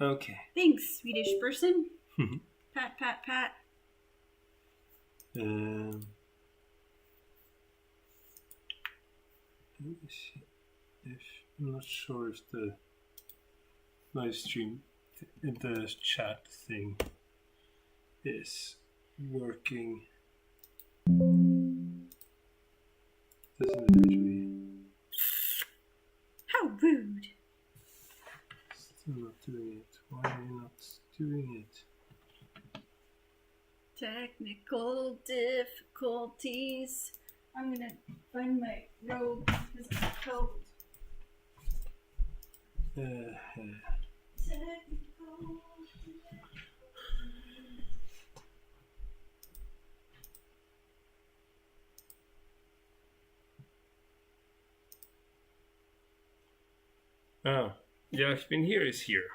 Okay. Thanks, Swedish person. Pat, pat, pat. Let me see. I'm not sure if the live stream, the chat thing is working. Doesn't appear to be. How rude. Still not doing it. Why are you not doing it? Technical difficulties. I'm gonna find my robe because it's cold. Technical. Ah, yeah, I've been here is here.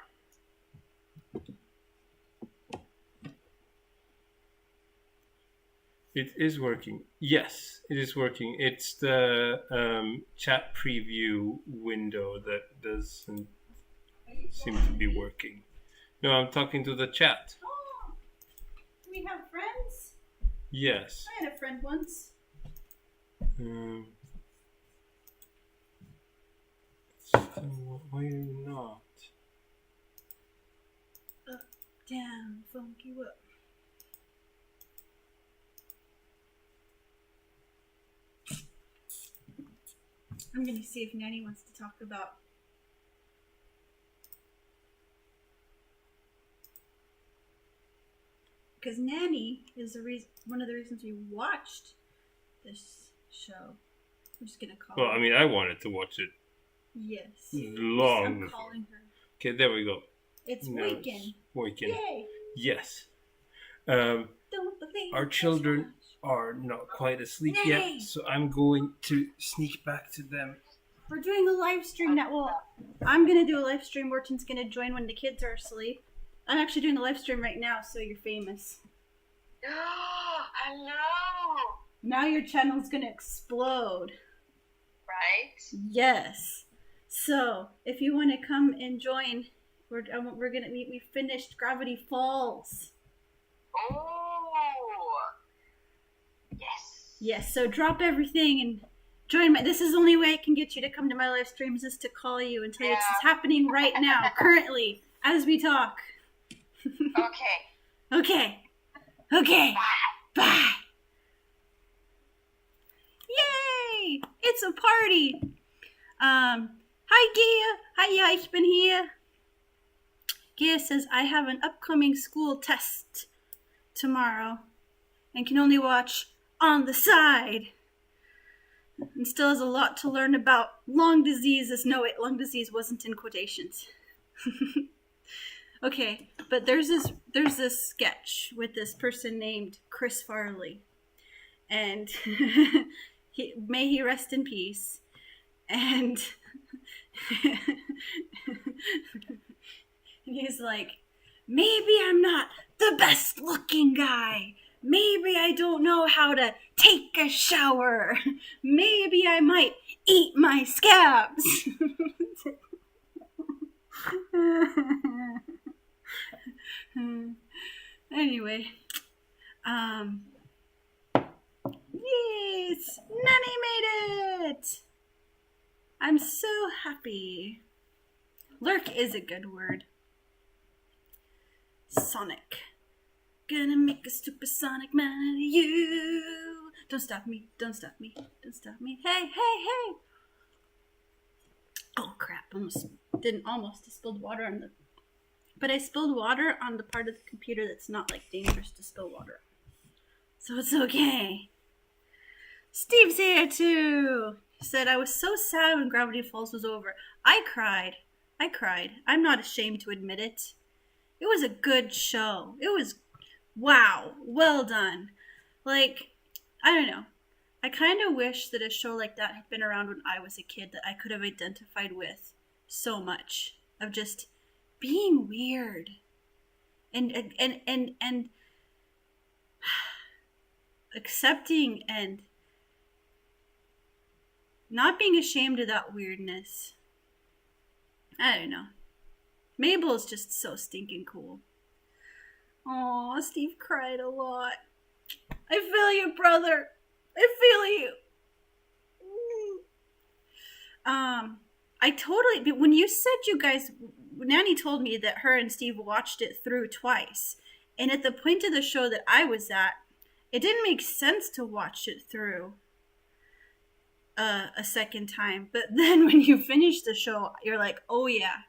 It is working. Yes, it is working. It's the chat preview window that doesn't seem to be working. No, I'm talking to the chat. Oh, we have friends? Yes. I had a friend once. So why are you not? Up, down, funk you up. I'm gonna see if Nanny wants to talk about because Nanny is one of the reasons we watched this show. I'm just gonna call Well, her. I mean, I wanted to watch it. Yes. Long I'm before. calling her. Okay, there we go. It's Now Weekend. Weekend. Yay! Yes. Don't believe Our children are not quite asleep yet, so I'm going to sneak back to them. We're doing a live stream that I'm gonna do a live stream. Morton's gonna join when the kids are asleep. I'm actually doing a live stream right now, so you're famous. Oh, hello! Now your channel's gonna explode. Right? Yes. So if you want to come and join, we finished Gravity Falls. Oh! Yes! Yes. So drop everything and join this is the only way I can get you to come to my live streams is to call you and tell you it's happening right now, currently, as we talk. Okay. Okay. Bye. Bye. Yay! It's a party. Hi Gia. Hi, ich bin hier. Gia says I have an upcoming school test tomorrow and can only watch on the side. And still has a lot to learn about lung diseases. No, wait, lung disease wasn't in quotations. Okay, but there's this sketch with this person named Chris Farley, and may he rest in peace. And he's like, maybe I'm not the best looking guy. Maybe I don't know how to take a shower. Maybe I might eat my scabs. Anyway, yes, Nanny made it. I'm so happy. Lurk is a good word. Sonic. Gonna make a supersonic man out of you. Don't stop me, don't stop me, don't stop me. Hey, hey, hey. Oh crap, almost spilled water on but I spilled water on the part of the computer that's not like dangerous to spill water. So it's okay. Steve's here too. He said, I was so sad when Gravity Falls was over. I cried. I'm not ashamed to admit it. It was a good show. It was, wow, well done. Like, I don't know. I kind of wish that a show like that had been around when I was a kid that I could have identified with so much of just being weird and accepting and not being ashamed of that weirdness. I don't know. Mabel's just so stinking cool. Aw, Steve cried a lot. I feel you, brother. I feel you. I totally, when you said you guys, Nanny told me that her and Steve watched it through twice. And at the point of the show that I was at, it didn't make sense to watch it through a second time. But then when you finish the show, you're like, oh yeah,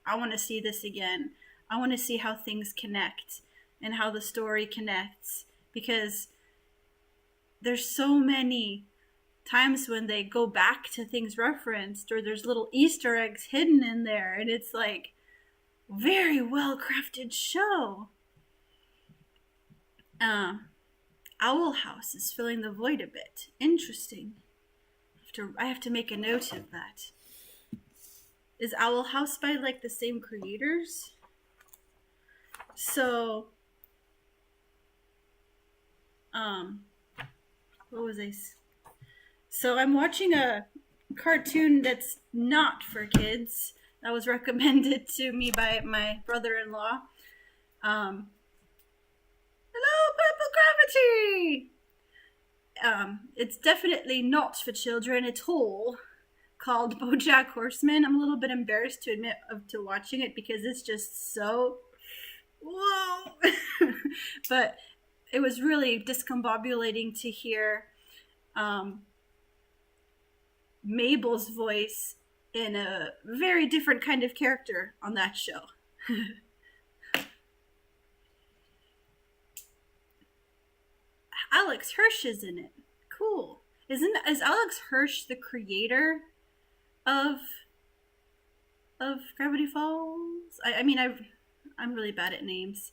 I want to see this again. I want to see how things connect and how the story connects. Because there's so many times when they go back to things referenced, or there's little Easter eggs hidden in there, and it's like very well crafted show. Owl House is filling the void a bit. Interesting. I have to make a note of that. Is Owl House by like the same creators? So what was so I'm watching a cartoon that's not for kids that was recommended to me by my brother-in-law. Hello, Purple Gravity! It's definitely not for children at all, called BoJack Horseman. I'm a little bit embarrassed to admit to watching it because it's just so whoa. But it was really discombobulating to hear Mabel's voice in a very different kind of character on that show. Alex Hirsch is in it. Cool. Is Alex Hirsch the creator of Gravity Falls? I'm really bad at names.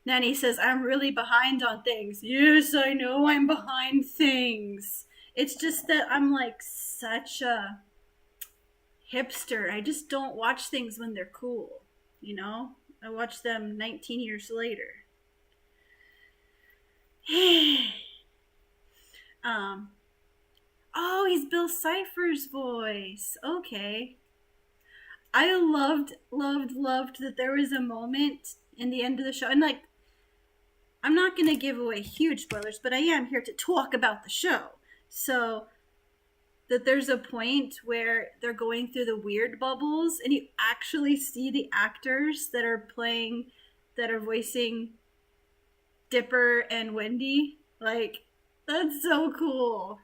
Nanny says, I'm really behind on things. Yes, I know I'm behind things. It's just that I'm like such a hipster. I just don't watch things when they're cool, you know? I watch them 19 years later. Oh, he's Bill Cipher's voice. Okay. I loved that there was a moment in the end of the show, and like, I'm not going to give away huge spoilers, but I am here to talk about the show. So, that there's a point where they're going through the weird bubbles, and you actually see the actors that are voicing Dipper and Wendy. Like, that's so cool.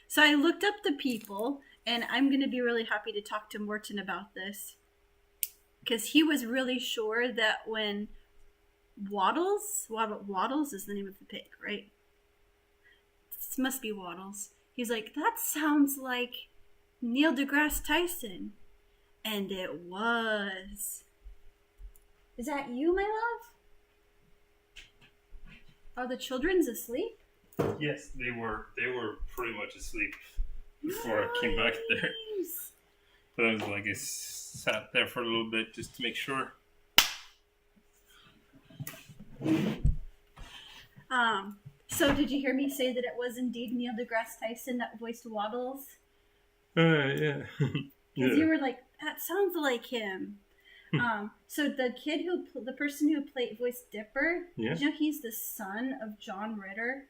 So I looked up the people, and I'm going to be really happy to talk to Morton about this. Because he was really sure that when Waddles is the name of the pig, right? This must be Waddles. He's like, that sounds like Neil deGrasse Tyson. And it was. Is that you, my love? Are the children's asleep? Yes, they were pretty much asleep before I came back there. But I was like, I sat there for a little bit just to make sure. So did you hear me say that it was indeed Neil deGrasse Tyson that voiced Waddles? Yeah. Because you were like, that sounds like him. So the person who voiced Dipper, yeah. Did you know he's the son of John Ritter?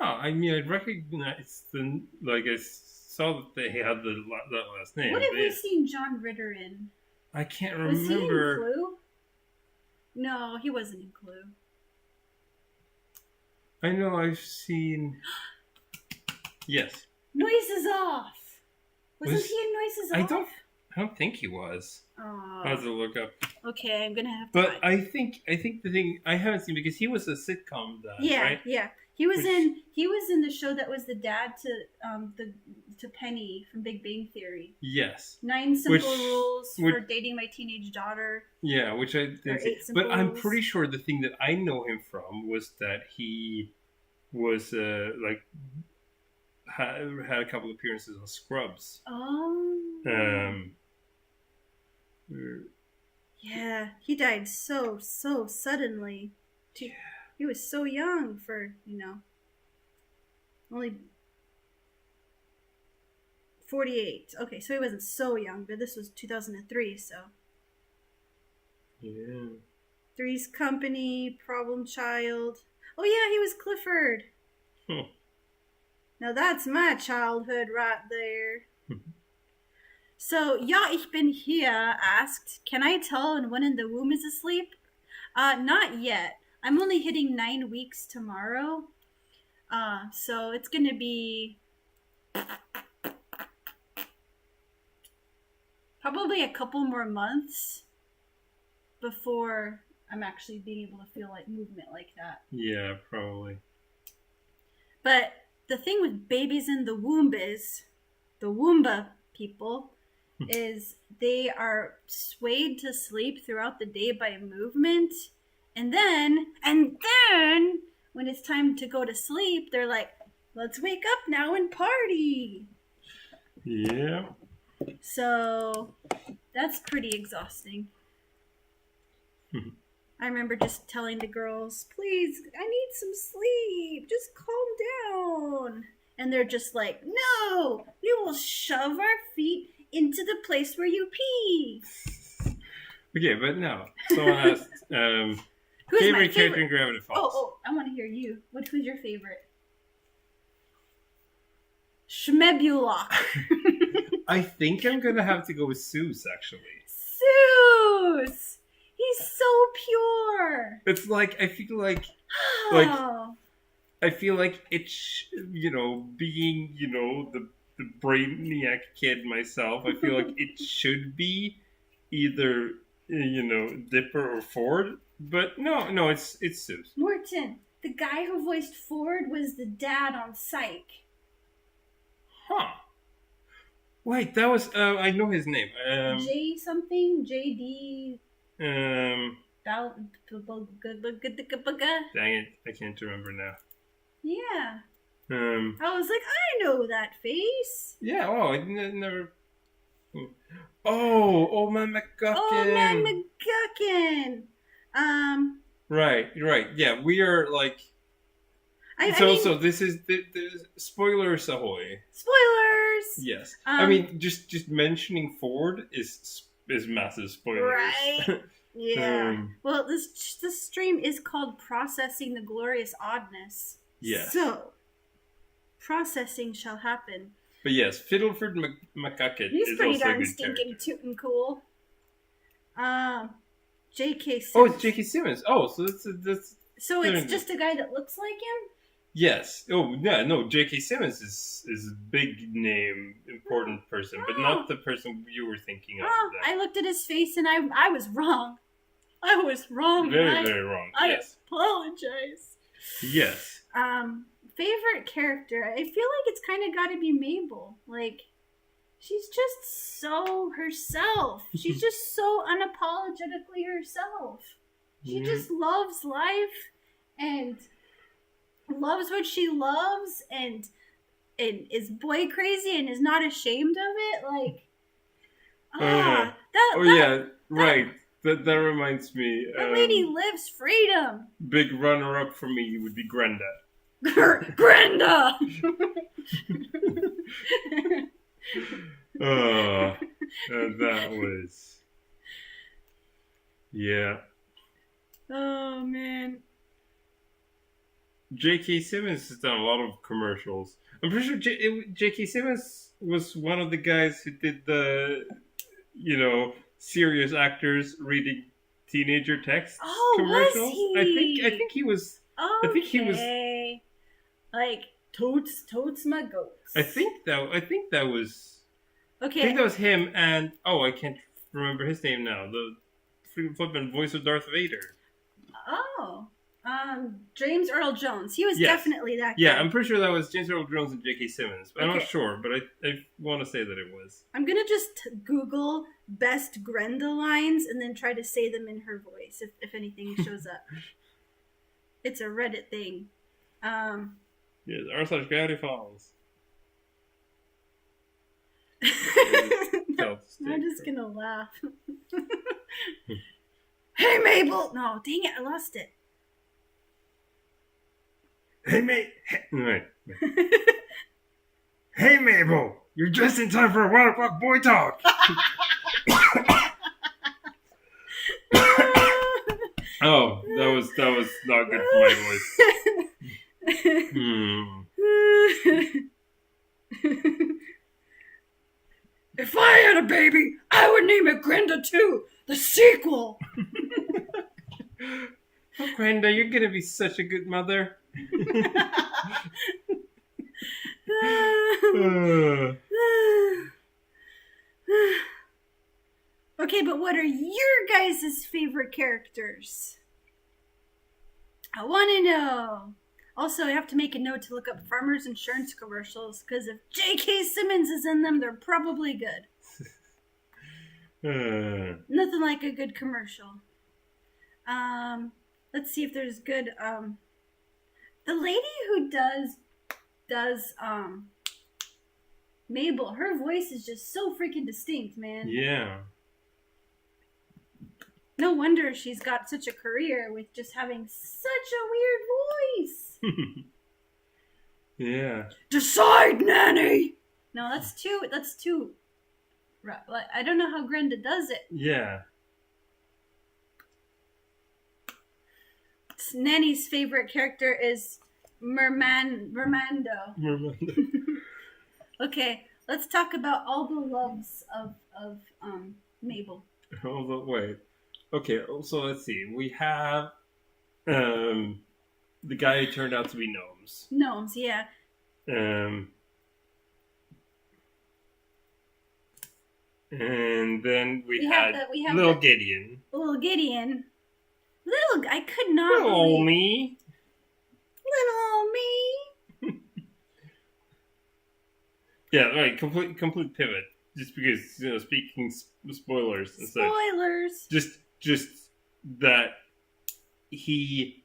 Oh, I mean, I recognized I saw that they had that last name. What have we seen John Ritter in? I can't remember. Was he in Clue? No, he wasn't in Clue. I know I've seen. Yes. Noises Off. Wasn't he in Noises Off? I don't think he was. Oh. I have to look up. Okay, I'm gonna have to. But I think the thing I haven't seen, because he was a sitcom dad, right? Yeah. He was in the show that was the dad to Penny from Big Bang Theory. Yes. 9 Simple Rules for Dating My Teenage Daughter. Yeah, which I didn't see. But I'm pretty sure the thing that I know him from was that he was had a couple appearances on Scrubs. Oh. Yeah, he died so suddenly. Yeah. He was so young for, only 48. Okay, so he wasn't so young, but this was 2003, so. Yeah. Three's Company, Problem Child. Oh yeah, he was Clifford. Huh. Now that's my childhood right there. So, Ja, ich bin here asked, can I tell when one in the womb is asleep? Not yet. I'm only hitting 9 weeks tomorrow. So it's gonna be probably a couple more months before I'm actually being able to feel like movement like that. Yeah, probably. But the thing with babies in the womb is, the Woomba people, is they are swayed to sleep throughout the day by movement. And then, when it's time to go to sleep, they're like, let's wake up now and party. Yeah. So, that's pretty exhausting. I remember just telling the girls, please, I need some sleep. Just calm down. And they're just like, no, we will shove our feet into the place where you pee. Okay, but now, someone asked, Who's my favorite character in Gravity Falls? Oh, I want to hear you. Who's your favorite? Schmebulok. I think I'm gonna have to go with Seuss, actually. Seuss! He's so pure. It's like, I feel like Oh. I feel like it's, being, the brainiac kid myself, I feel like it should be either, Dipper or Ford, but no, it's Seuss. Morton, the guy who voiced Ford was the dad on Psych. Huh. Wait, that was, I know his name. J something? JD? Dang Dang it, I can't remember now. Yeah. I was like, I know that face. Yeah, I never... Oh, man McGuckin. Oh, man McGuckin. Right. Yeah, we are like... So this is the spoilers ahoy. Spoilers. Yes. I mean, just mentioning Ford is massive spoilers. Right. Yeah. Well, this stream is called Processing the Glorious Oddness. Yes. So, processing shall happen. But yes, Fiddleford McGuckin He's is pretty also a darn good stinking character. tootin' cool. J.K. Simmons. Oh, it's J.K. Simmons. Oh, so that's... So it's just a guy that looks like him? Yes. Oh, yeah, no, J.K. Simmons is a big name, important person, but not the person you were thinking of. I looked at his face and I was wrong. I was wrong. Very, very wrong. Yes. I apologize. Yes. Favorite character? I feel like it's kind of got to be Mabel. Like, she's just so herself. She's just so unapologetically herself. She just loves life and loves what she loves and is boy crazy and is not ashamed of it. Like, right. That reminds me. That lady lives freedom. Big runner-up for me would be Grenda. Grenda! That was... Yeah. Oh, man. J.K. Simmons has done a lot of commercials. I'm pretty sure J.K. Simmons was one of the guys who did the, serious actors reading teenager texts commercials. Was he? I think he was. Okay. I think he was. Like totes my goats. I think that was. Okay. I think that was him, and I can't remember his name now. The flippant voice of Darth Vader. Oh. James Earl Jones. He was definitely that guy. Yeah, I'm pretty sure that was James Earl Jones and J.K. Simmons. But I'm not sure, but I want to say that it was. I'm going to just Google best Grenda lines and then try to say them in her voice if anything shows up. It's a Reddit thing. Yes, r/Gravity Falls. I'm just going to laugh. Hey, Mabel! No, dang it, I lost it. Hey, mate. Right. Hey, Mabel. You're just in time for a what the fuck boy talk. Oh, that was not good for my voice. If I had a baby, I would name it Grenda 2, the sequel. Oh, Grenda, you're gonna be such a good mother. Okay, but what are your guys' favorite characters? I want to know. Also, I have to make a note to look up farmers insurance commercials, because if J.K. Simmons is in them, they're probably good. Nothing like a good commercial. Let's see if there's good. The lady who does Mabel, her voice is just so freaking distinct, man. Yeah. No wonder she's got such a career with just having such a weird voice. Yeah. Decide, Nanny! No, that's too. I don't know how Grenda does it. Yeah. Nanny's favorite character is Mermando. Okay, let's talk about all the loves of Mabel. Hold on, wait. Okay, so let's see. We have the guy who turned out to be gnomes. Gnomes, yeah. And then we had little Gideon. Little Gideon. I could not Little believe. me. Little me. Yeah, right. Complete pivot. Just because, speaking spoilers and stuff. Spoilers. Just that he,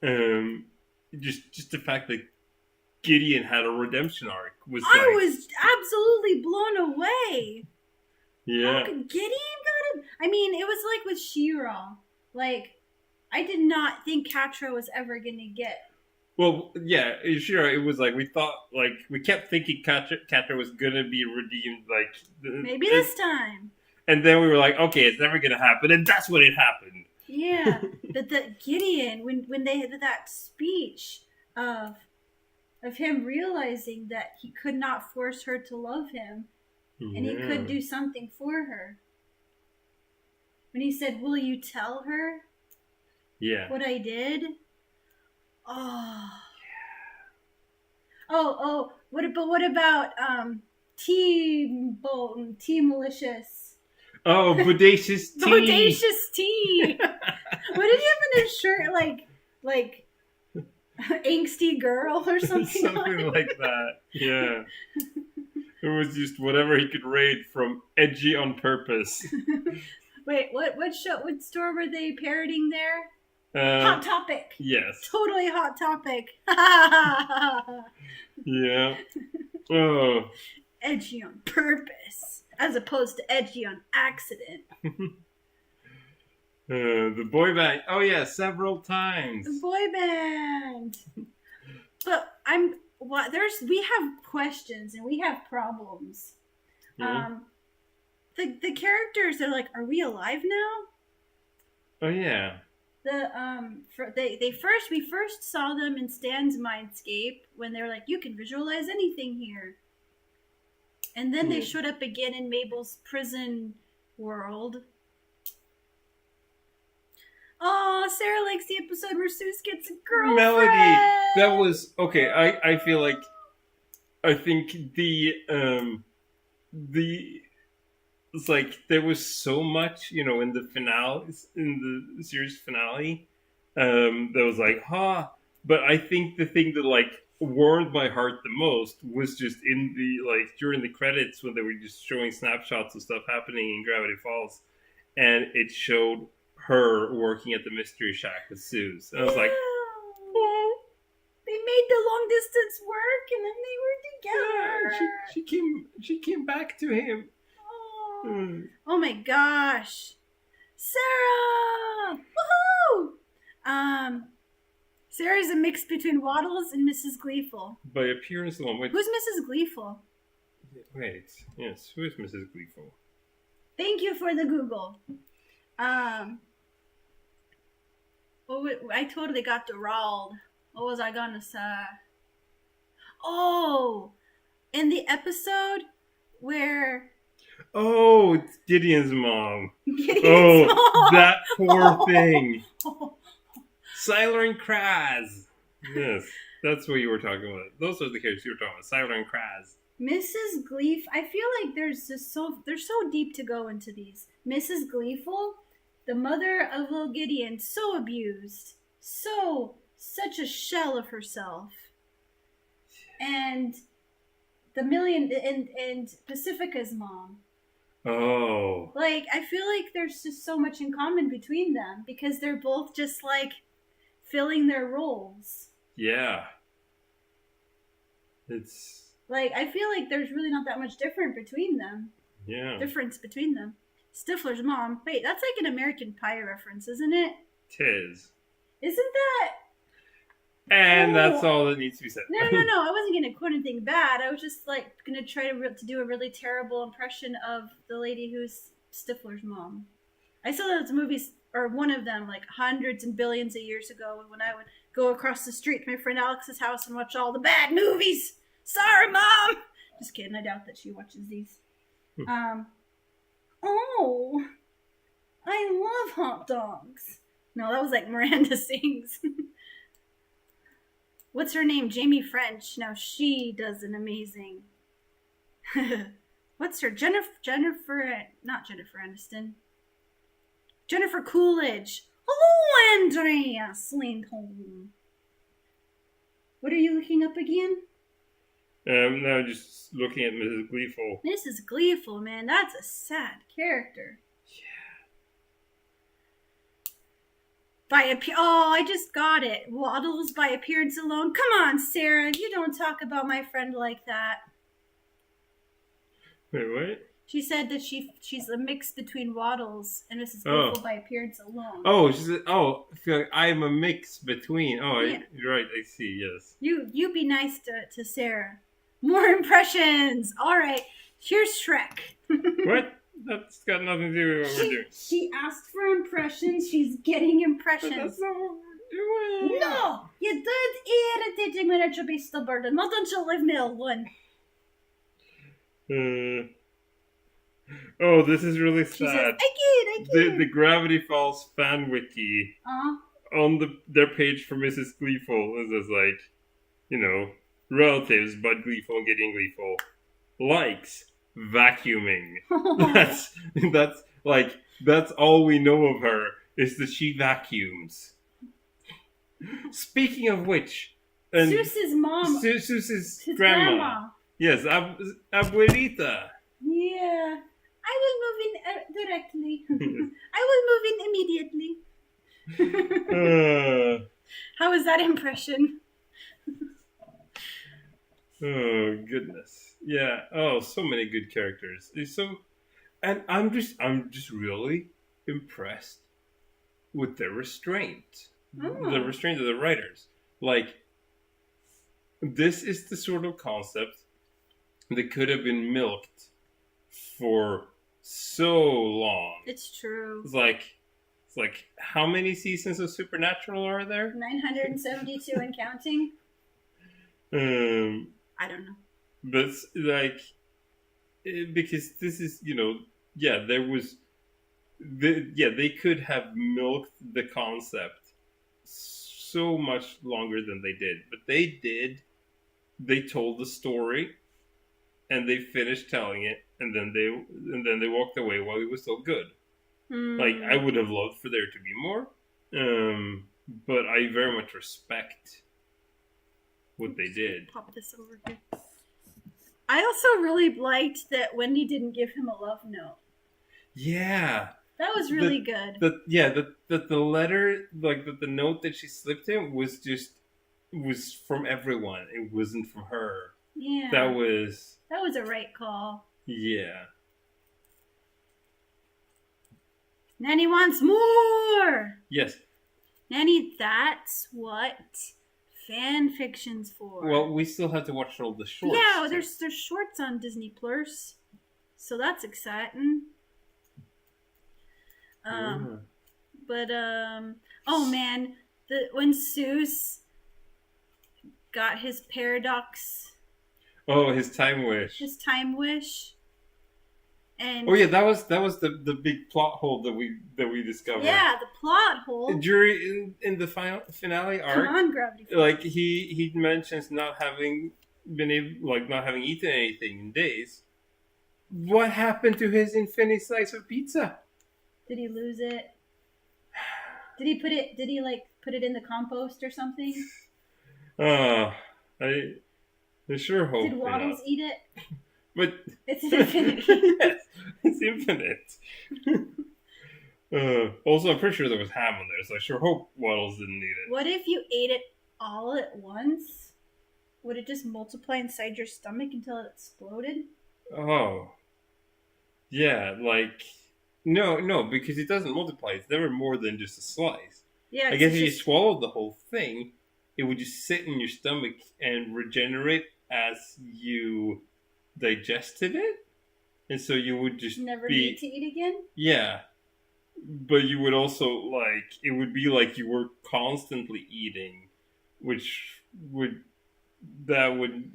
just the fact that Gideon had a redemption arc was. I was absolutely blown away. Yeah. How could Gideon got him? I mean, it was like with She-Ra. Like, I did not think Catra was ever gonna get. Well, yeah, sure. It was like we thought, we kept thinking Catra was gonna be redeemed, Maybe this time. And then we were like, okay, it's never gonna happen, and that's when it happened. Yeah, but the Gideon, when they had that speech of him realizing that he could not force her to love him, and he could do something for her. When he said, "Will you tell her?" Yeah. What I did? Oh. Oh, what about Team Bolton, Team Malicious? Oh, Bodacious Tea. Bodacious Tea. What did he have in his shirt? Like angsty girl or something? Something like that. Yeah. It was just whatever he could raid from edgy on purpose. Wait, what store were they parroting there? Hot Topic. Yes. Totally Hot Topic. Yeah. Oh. Edgy on purpose, as opposed to edgy on accident. The boy band. Oh yeah, several times. The boy band. But we have questions and we have problems. Mm-hmm. The characters are like, are we alive now? Oh yeah. We first saw them in Stan's Mindscape when they were like, you can visualize anything here. And then they showed up again in Mabel's prison world. Oh, Sarah likes the episode where Seuss gets a girlfriend. Melody. That was okay. I feel like I think it's like there was so much, in the finale, in the series finale, that was like, but I think the thing that warmed my heart the most was just in the during the credits when they were just showing snapshots of stuff happening in Gravity Falls, and it showed her working at the Mystery Shack with Suze. And I was like, oh. They made the long distance work, and then they were together. Yeah, she came back to him. Oh my gosh. Sarah! Woohoo! Sarah's a mix between Waddles and Mrs. Gleeful. By appearance alone. Who's Mrs. Gleeful? Wait. Yes. Who is Mrs. Gleeful? Thank you for the Google. I totally got derailed. What was I gonna say? Oh, in the episode where Oh, it's Gideon's mom. Gideon's mom. That poor thing. Siler and Kraz. Yes, that's what you were talking about. Those are the characters you were talking about. Siler and Kraz. Mrs. Gleeful. I feel like they're so deep to go into these. Mrs. Gleeful, the mother of little Gideon, so abused, such a shell of herself, and and Pacifica's mom. Oh. Like, I feel like there's just so much in common between them because they're both just like filling their roles. Yeah. It's. Like, I feel like there's really not that much difference between them. Yeah. Stifler's mom. Wait, that's like an American Pie reference, isn't it? Tis. Isn't that? And that's all that needs to be said. No. I wasn't going to quote anything bad. I was just like going to try to do a really terrible impression of the lady who's Stifler's mom. I saw those movies, or one of them, like hundreds and billions of years ago when I would go across the street to my friend Alex's house and watch all the bad movies. Sorry, Mom! Just kidding, I doubt that she watches these. Oh, I love hot dogs. No, that was like Miranda sings. What's her name? Jamie French. Now she does an amazing. What's her? Not Jennifer Aniston. Jennifer Coolidge. Hello, Andreas Lindholm. What are you looking up again? Now just looking at Mrs. Gleeful. Mrs. Gleeful, man, that's a sad character. Yeah. I just got it. Waddles by appearance alone. Come on, Sarah, you don't talk about my friend like that. Wait, what? She said that she's a mix between Waddles and Mrs. Gleeful by appearance alone. Oh, she said, I feel like I'm a mix between. Oh, Yeah. You're right, I see, yes. You be nice to Sarah. More impressions. All right, here's Shrek. What? That's got nothing to do with what we're doing. She asked for impressions. She's getting impressions. But that's not what we're doing. No, you did irritating me that you be stubborn. Why don't you leave me alone? Oh, this is really She sad. says, I kid. The Gravity Falls fan wiki on their page for Mrs. Gleeful is just like, relatives, Bud Gleeful and Gideon Gleeful. Likes vacuuming. That's all we know of her is that she vacuums. Speaking of which, and Seuss's mom. Seuss's His grandma. Yes, abuelita. Yeah. I will move in directly. I will move in immediately. How was that impression? Oh goodness, yeah. Oh, so many good characters. And I'm just really impressed with their restraint. Oh. The restraint of the writers. Like, this is the sort of concept that could have been milked for so long. It's true. It's like how many seasons of Supernatural are there? 972 and counting. I don't know. But like, because this is, they could have milked the concept so much longer than they did. But they did. They told the story, and they finished telling it, and then they walked away while it was still good. Like, I would have loved for there to be more, but I very much respect what they did. Pop this over here. I also really liked that Wendy didn't give him a love note. Yeah. That was really good. That the letter, like the note that she slipped him was from everyone. It wasn't from her. Yeah. That was a right call. Yeah. Nanny wants more! Yes. Nanny, that's what fan fictions for? Well, we still have to watch all the shorts. Yeah, too. there's shorts on Disney Plus, so that's exciting. But oh man, when Seuss got his paradox, His time wish. And oh yeah, that was the big plot hole that we discovered. Yeah, the plot hole. During in the finale arc. Come on, Gravity Falls. Like he mentions not having not having eaten anything in days. What happened to his infinite slice of pizza? Did he lose it? Did he put it in the compost or something? I sure hope. Did Waddles eat it? But it's infinite. Yes, it's infinite. Also, I'm pretty sure there was ham on there, so I sure hope Waddles didn't eat it. What if you ate it all at once? Would it just multiply inside your stomach until it exploded? Oh. Yeah, No, because it doesn't multiply. It's never more than just a slice. Yeah, I guess if you swallowed the whole thing, it would just sit in your stomach and regenerate as you digested it. And so you would just never need to eat again? Yeah. But you would also, it would be like you were constantly eating, which would not be good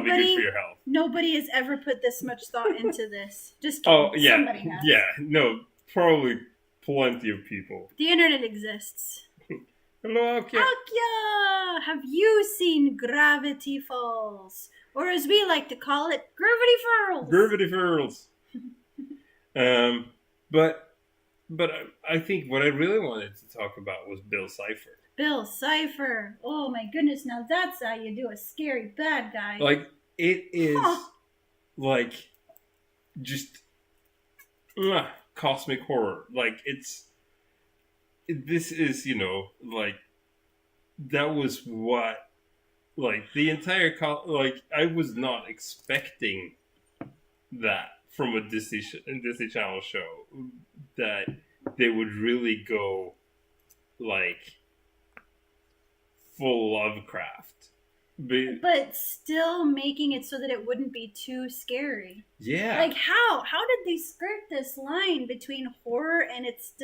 for your health. Nobody has ever put this much thought into this. Just kidding. Oh, yeah. Somebody has. Yeah, no, probably plenty of people. The internet exists. Hello, Akia. Akia! Have you seen Gravity Falls? Or as we like to call it, Gravity Falls! Gravity Falls. But I think what I really wanted to talk about was Bill Cipher. Bill Cipher. Oh my goodness, now that's how you do a scary bad guy. It is just cosmic horror. This is, that was what, the entire, I was not expecting that from a Disney Channel show, that they would really go, full Lovecraft. But still making it so that it wouldn't be too scary. Yeah. How did they skirt this line between horror and it's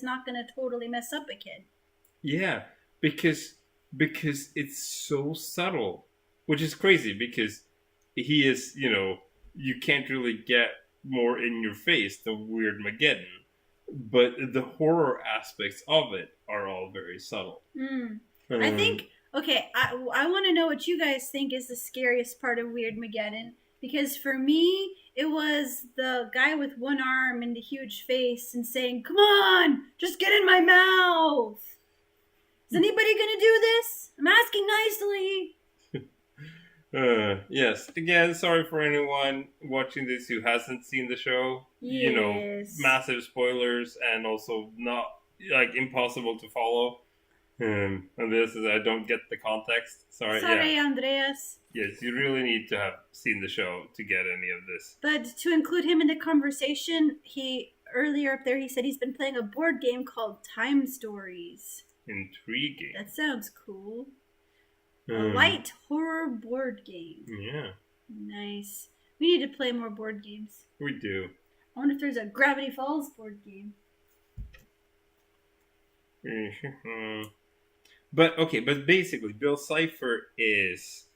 not going to totally mess up a kid? Yeah, because it's so subtle, which is crazy because he is, you can't really get more in your face than Weirdmageddon, but the horror aspects of it are all very subtle. I think, okay, I want to know what you guys think is the scariest part of Weirdmageddon, because for me, it was the guy with one arm and a huge face and saying, "Come on, just get in my mouth." Is anybody going to do this? I'm asking nicely. Yes. Again, sorry for anyone watching this who hasn't seen the show. Yes. Massive spoilers and also not, impossible to follow. And this is, I don't get the context. Sorry, Andreas. Yes, you really need to have seen the show to get any of this. But to include him in the conversation, earlier up there, he said he's been playing a board game called Time Stories. Intriguing. That sounds cool. A light horror board game. Yeah. Nice. We need to play more board games. We do. I wonder if there's a Gravity Falls board game. But basically, Bill Cipher is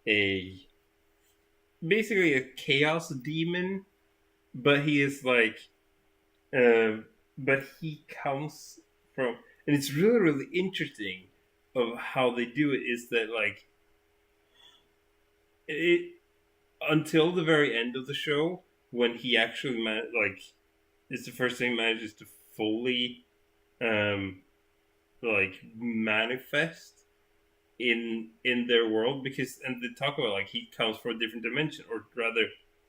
basically a chaos demon, but he is but he comes from, and it's really, really interesting of how they do it is that it until the very end of the show when he actually it's the first thing he manages to fully manifest in their world, because and they talk about he comes from a different dimension, or rather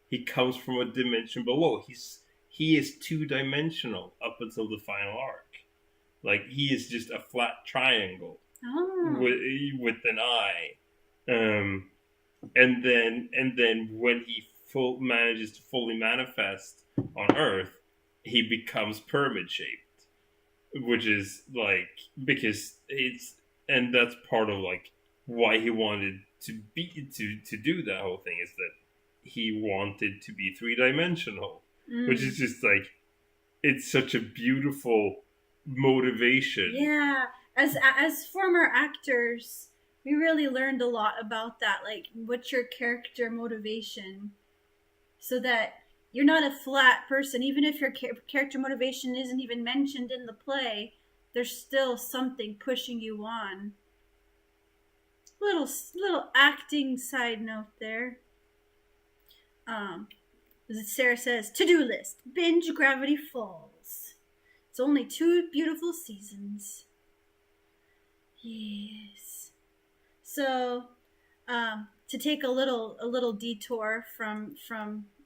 he comes from a dimension below. He is two-dimensional up until the final arc. He is just a flat triangle with an eye, and then when he manages to fully manifest on Earth, he becomes pyramid shaped, which is because it's, and that's part of why he wanted to do that whole thing is that he wanted to be 3-dimensional, which is just like, it's such a beautiful motivation. Yeah, as former actors, we really learned a lot about that. Like, what's your character motivation, so that you're not a flat person. Even if your character motivation isn't even mentioned in the play, there's still something pushing you on. Little acting side note there. Sarah says, to-do list, binge Gravity Falls. It's only 2 beautiful seasons. Yes. So, to take a little detour from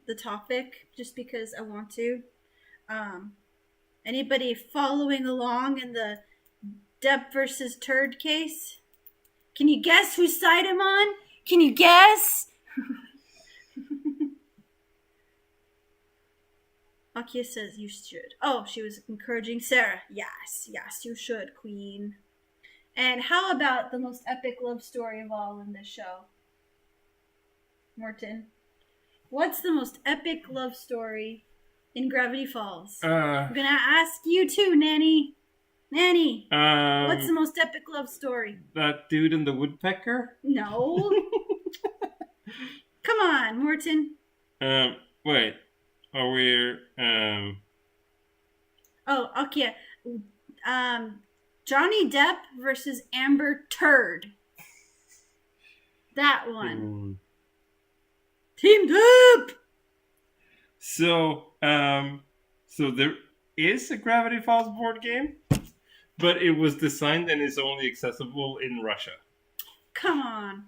the topic, just because I want to. Anybody following along in the Depp versus Turd case? Can you guess whose side I'm on? Can you guess? Akia says you should. Oh, she was encouraging Sarah. Yes, you should, Queen. And how about the most epic love story of all in this show? Morton, what's the most epic love story in Gravity Falls? I'm gonna ask you too, Nanny. Nanny, what's the most epic love story? That dude in the woodpecker? No. Come on, Morton. Wait. Are we, Oh, okay. Johnny Depp versus Amber Turd. That one. Team Depp! So there is a Gravity Falls board game, but it was designed and is only accessible in Russia. Come on.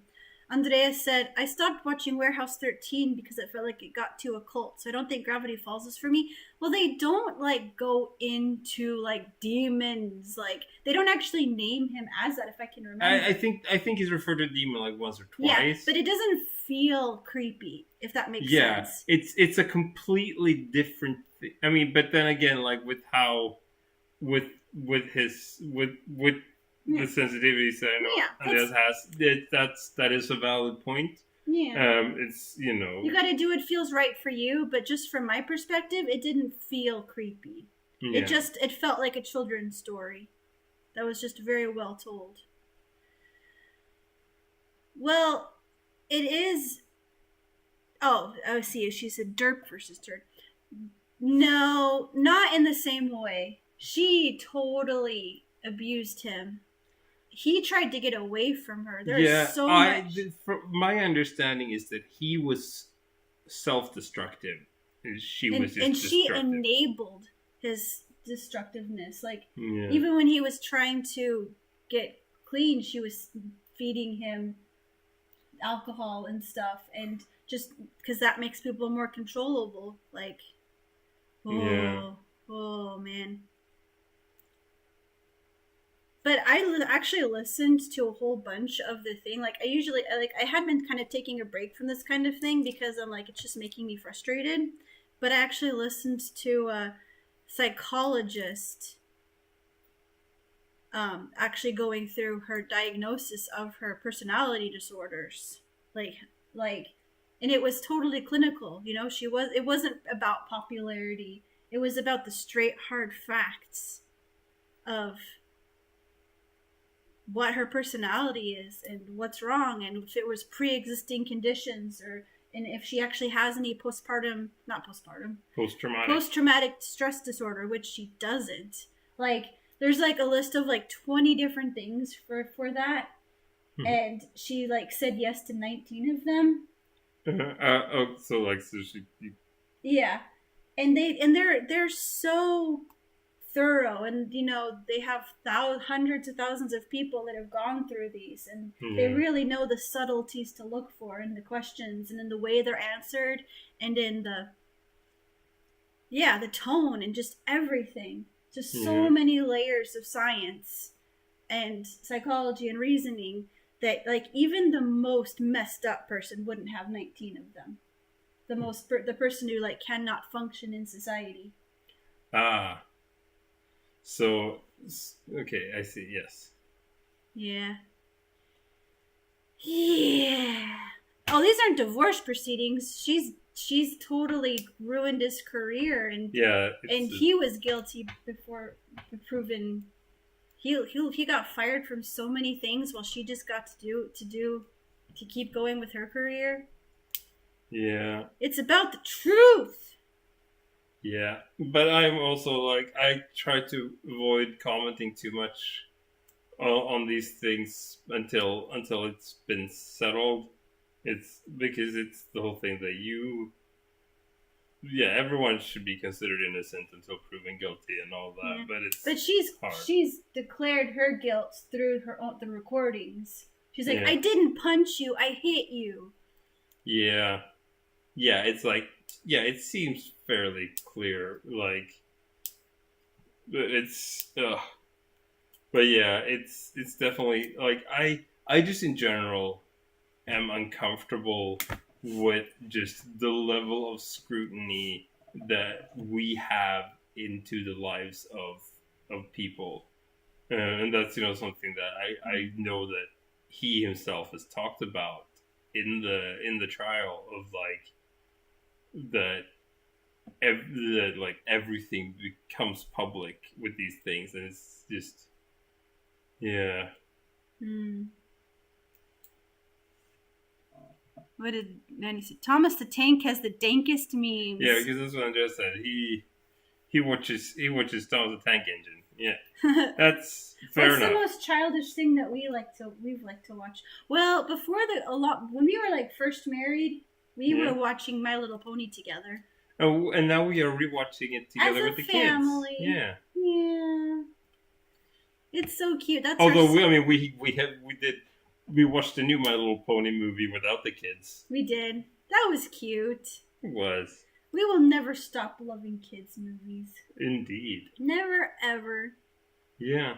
Andreas said, I stopped watching Warehouse 13 because it felt like it got too occult, so I don't think Gravity Falls is for me. Well, they don't, like, go into, like, demons. Like, they don't actually name him as that, if I can remember. I think he's referred to demon, like, once or twice. Yeah, but it doesn't feel creepy, if that makes sense. Yeah, it's a completely different thing. I mean, but then again, like, with how... With the sensitivities that I know Andreas has, that is a valid point. Yeah. It's, you know... You gotta do what feels right for you, but just from my perspective, it didn't feel creepy. Yeah. It felt like a children's story that was just very well told. Well, it is... Oh, I see. She said derp versus turd. No, not in the same way. She totally abused him. He tried to get away from her. There's so much. My understanding is that he was self-destructive. She was just destructive. She enabled his destructiveness. Like, even when he was trying to get clean, she was feeding him alcohol and stuff. And just because that makes people more controllable. Like, oh man. But I actually listened to a whole bunch of the thing. Like, I had been kind of taking a break from this kind of thing because I'm like, it's just making me frustrated. But I actually listened to a psychologist actually going through her diagnosis of her personality disorders. Like, and it was totally clinical. You know, it wasn't about popularity. It was about the straight, hard facts of what her personality is and what's wrong, and if it was pre-existing conditions, and if she actually has any post-traumatic stress disorder, which she doesn't. Like, there's like a list of like 20 different things for that, and she like said yes to 19 of them. Yeah, and they're so thorough, and you know, they have hundreds of thousands of people that have gone through these, and they really know the subtleties to look for in the questions and in the way they're answered and in the tone and just everything. Just so many layers of science and psychology and reasoning that like even the most messed up person wouldn't have 19 of them. The person who like cannot function in society. So, okay, I see, yes. Yeah. Yeah. Oh, these aren't divorce proceedings. She's totally ruined his career, and he was guilty before proven. He got fired from so many things while she just got to keep going with her career. Yeah. It's about the truth. Yeah, but I'm also like, I try to avoid commenting too much on these things until it's been settled. It's because it's the whole thing that everyone should be considered innocent until proven guilty and all that. Yeah. But she's declared her guilt through the recordings. She's like, Yeah. I didn't punch you, I hit you. Yeah, it's like, it seems fairly clear. Like, it's but yeah, it's definitely like, I just in general am uncomfortable with just the level of scrutiny that we have into the lives of people, and that's something that I know that he himself has talked about in the trial, of like that like everything becomes public with these things, and it's just What did Nanny say? Thomas the Tank has the dankest memes. Yeah, because that's what Andrea said. He watches Thomas the Tank Engine. Yeah, that's fair enough. What's the most childish thing that we've liked to watch? Well, before when we were like first married, we were watching My Little Pony together. Oh, and now we are rewatching it together with the family. kids. Yeah. Yeah. It's so cute. That's although we watched the new My Little Pony movie without the kids. We did. That was cute. It was. We will never stop loving kids' movies. Indeed. Never, ever. Yeah.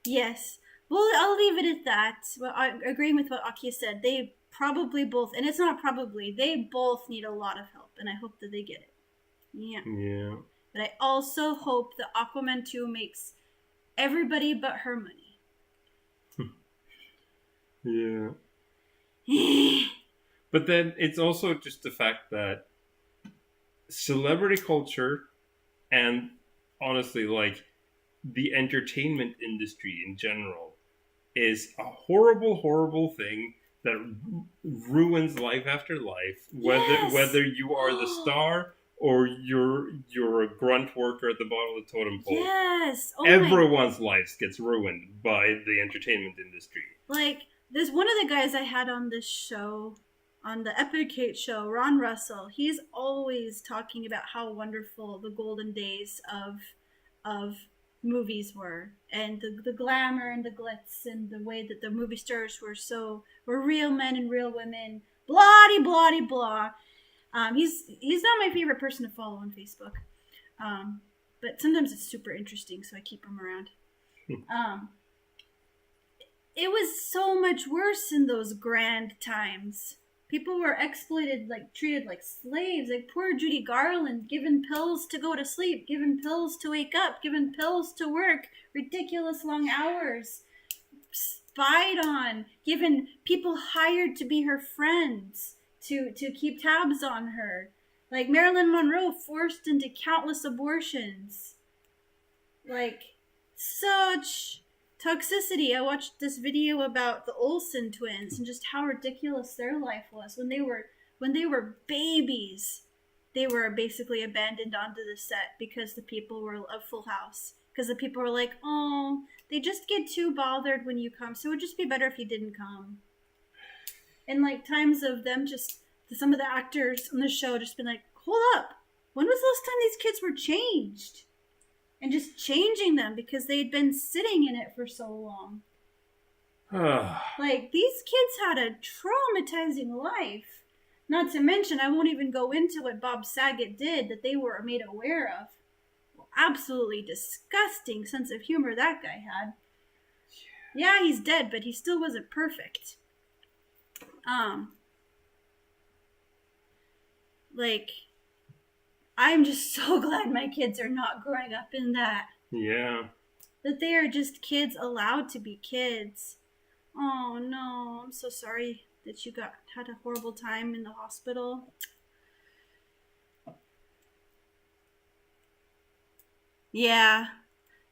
Yes. Well, I'll leave it at that. Well, agreeing with what Akia said, they probably both, and it's not probably, they both need a lot of help, and I hope that they get it. Yeah. Yeah. But I also hope that Aquaman 2 makes everybody but her money. Yeah. But then it's also just the fact that celebrity culture, and honestly, like, the entertainment industry in general, is a horrible, horrible thing that ruins life after life. Whether you are the star or you're a grunt worker at the bottom of the totem pole. Yes. Everyone's lives gets ruined by the entertainment industry. Like, there's one of the guys I had on this show, on the Epicate show, Ron Russell. He's always talking about how wonderful the golden days of movies were, and the glamour and the glitz and the way that the movie stars were real men and real women. Blah blah blah. He's not my favorite person to follow on Facebook, but sometimes it's super interesting, so I keep him around. It was so much worse in those grand times. People were exploited, like treated like slaves. Like poor Judy Garland, given pills to go to sleep, given pills to wake up, given pills to work, ridiculous long hours, spied on, given people hired to be her friends to keep tabs on her. Like Marilyn Monroe forced into countless abortions. Like, such toxicity. I watched this video about the Olsen twins and just how ridiculous their life was. When they were babies, they were basically abandoned onto the set because the people were of Full House. Because the people were like, oh, they just get too bothered when you come, so it would just be better if you didn't come. And like times of them just, some of the actors on the show just been like, hold up, when was the last time these kids were changed? And just changing them because they'd been sitting in it for so long. Like, these kids had a traumatizing life. Not to mention, I won't even go into what Bob Saget did that they were made aware of. Absolutely disgusting sense of humor that guy had. Yeah, he's dead, but he still wasn't perfect. Like, I'm just so glad my kids are not growing up in that. Yeah. That they are just kids allowed to be kids. Oh no, I'm so sorry that you had a horrible time in the hospital. Yeah.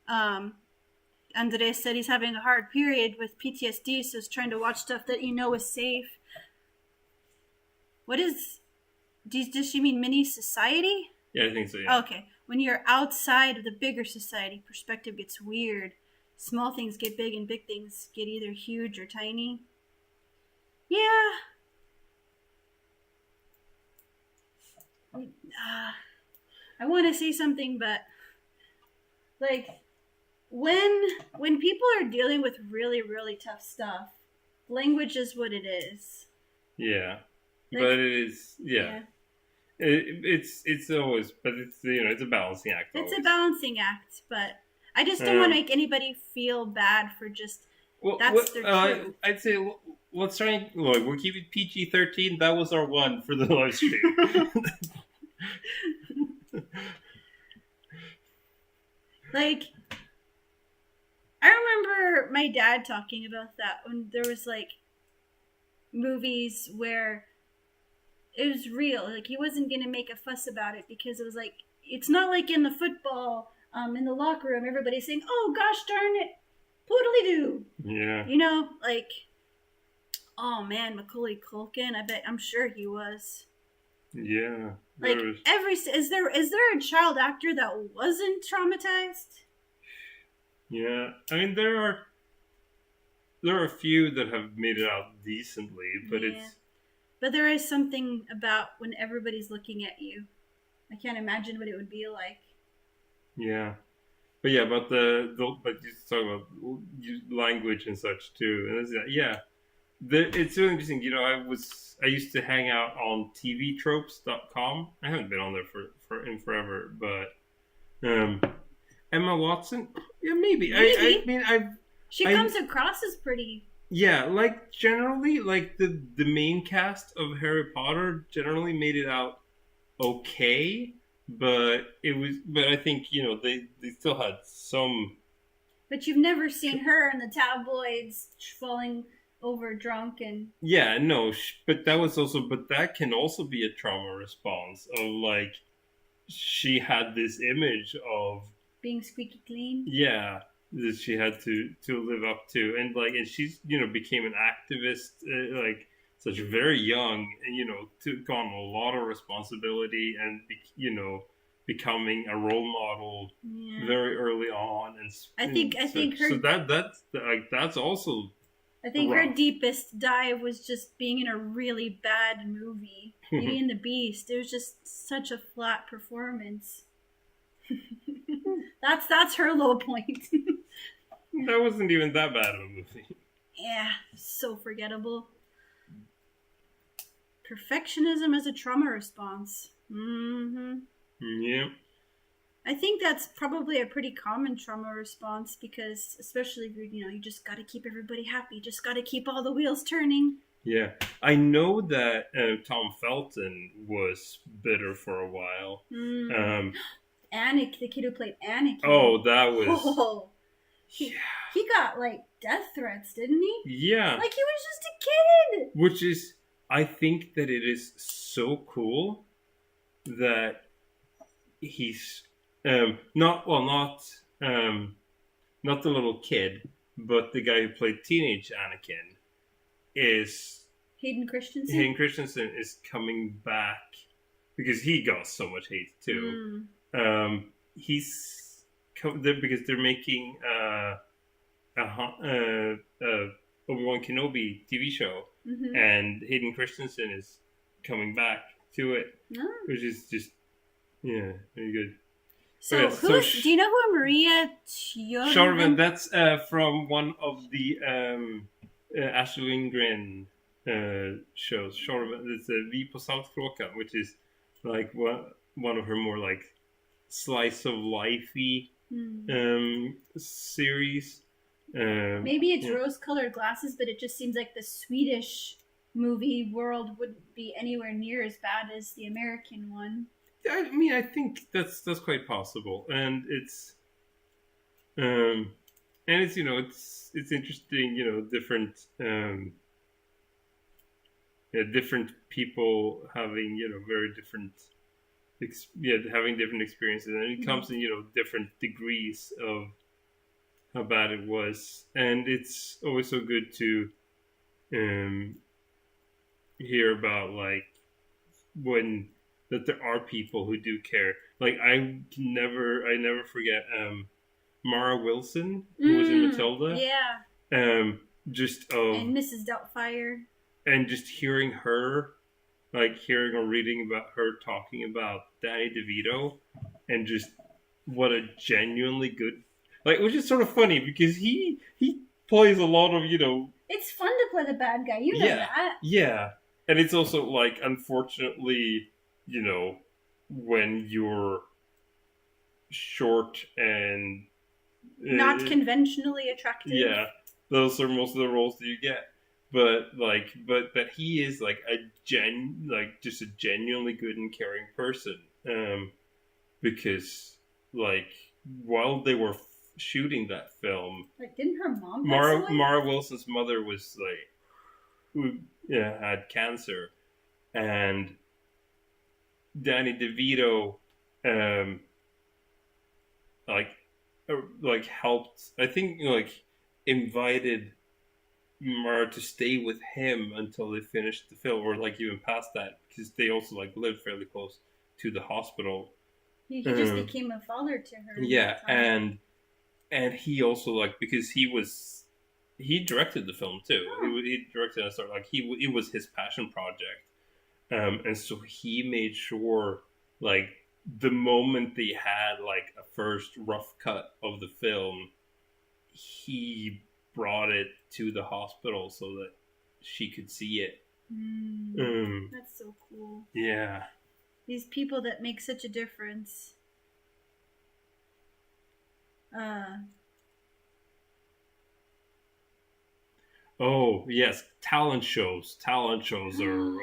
Andres said he's having a hard period with PTSD, so he's trying to watch stuff that is safe. What is... Does she mean mini society? Yeah, I think so, yeah. Okay. When you're outside of the bigger society, perspective gets weird. Small things get big and big things get either huge or tiny. Yeah. I want to say something, but like when people are dealing with really, really tough stuff, language is what it is. Yeah. Like, but it is, yeah. It's always, but it's, it's a balancing act. It's always. a balancing act, but I just don't want to make anybody feel bad for just that's their truth. I'd say let's try. Look, we'll keep it PG-13. That was our one for the live stream. Like, I remember my dad talking about that when there was like movies where it was real. Like, he wasn't gonna make a fuss about it because it was like, it's not like in the football, in the locker room, everybody's saying, "Oh gosh darn it, poodly-doo." Yeah. Like, oh man, Macaulay Culkin. I'm sure he was. Yeah. Like, is there a child actor that wasn't traumatized? Yeah, I mean there are a few that have made it out decently, but But there is something about when everybody's looking at you. I can't imagine what it would be like. Yeah, but yeah, but but you talk about language and such too, and it's really interesting. I used to hang out on tvtropes.com. I haven't been on there in forever, but Emma Watson, yeah, maybe. I mean, she comes across as pretty. Yeah, like generally, like the main cast of Harry Potter generally made it out okay, but I think they still had some. But you've never seen her in the tabloids falling over drunk and. Yeah, no, but that can also be a trauma response of like she had this image of being squeaky clean. Yeah, that she had to live up to, and she's became an activist such very young, and took on a lot of responsibility, and becoming a role model very early on, and I think her. So that's also. I think her deepest dive was just being in a really bad movie, Beauty and the Beast. It was just such a flat performance. That's her low point. That wasn't even that bad of a movie. Yeah, so forgettable. Perfectionism as a trauma response. Mm-hmm. Yeah. I think that's probably a pretty common trauma response because, especially if you just got to keep everybody happy, just got to keep all the wheels turning. Yeah, I know that Tom Felton was bitter for a while. Anakin, the kid who played Anakin. Oh, that was. Oh, he got death threats, didn't he? Yeah. Like he was just a kid. Which is, I think that it is so cool that he's not the little kid, but the guy who played teenage Anakin is Hayden Christensen. Hayden Christensen is coming back because he got so much hate too. He's because they're making Obi-Wan Kenobi TV show, and Hayden Christensen is coming back to it, which is just very good. So, do you know who Maria Shorven? That's from one of the Astrid Lindgren shows. Shorven, it's Vi på Saltkråkan, which is like one of her more like slice of lifey series. Maybe it's rose-colored glasses, but it just seems like the Swedish movie world wouldn't be anywhere near as bad as the American one. I mean, I think that's quite possible, and it's. I And it's it's interesting, different different people having very different having different experiences, and it comes in different degrees of how bad it was, and it's always so good to hear about like when that there are people who do care. Like I never forget Mara Wilson, who was in Matilda. Yeah. Just And Mrs. Doubtfire. And just hearing her, like hearing or reading about her talking about Danny DeVito, and just what a genuinely good, like, which is sort of funny because he plays a lot of It's fun to play the bad guy. You know that. Yeah, and it's also like unfortunately, when you're short and not conventionally attractive. Yeah, those are most of the roles that you get. But he is like just a genuinely good and caring person. Because like while they were shooting that film, like didn't her mom pass away? Mara Wilson's mother was like who had cancer, and Danny DeVito like helped. I think invited Mara to stay with him until they finished the film, or like even past that, because they also like lived fairly close to the hospital. He just became a father to her. Yeah, and he also like because he directed the film too. Oh. He directed and started it was his passion project, and so he made sure like the moment they had like a first rough cut of the film, he brought it to the hospital so that she could see it. That's so cool. Yeah. These people that make such a difference. Oh, yes. Talent shows. Talent shows are...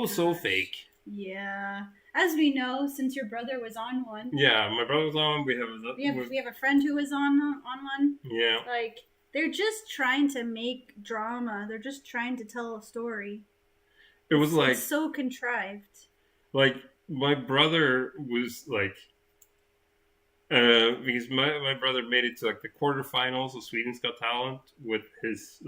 so fake. Yeah. As we know, since your brother was on one. Yeah, my brother was on. We have a friend who was on one. Yeah. Like, they're just trying to make drama. They're just trying to tell a story. It's so contrived. Like, my brother was like... because my brother made it to like the quarterfinals of Sweden's Got Talent with his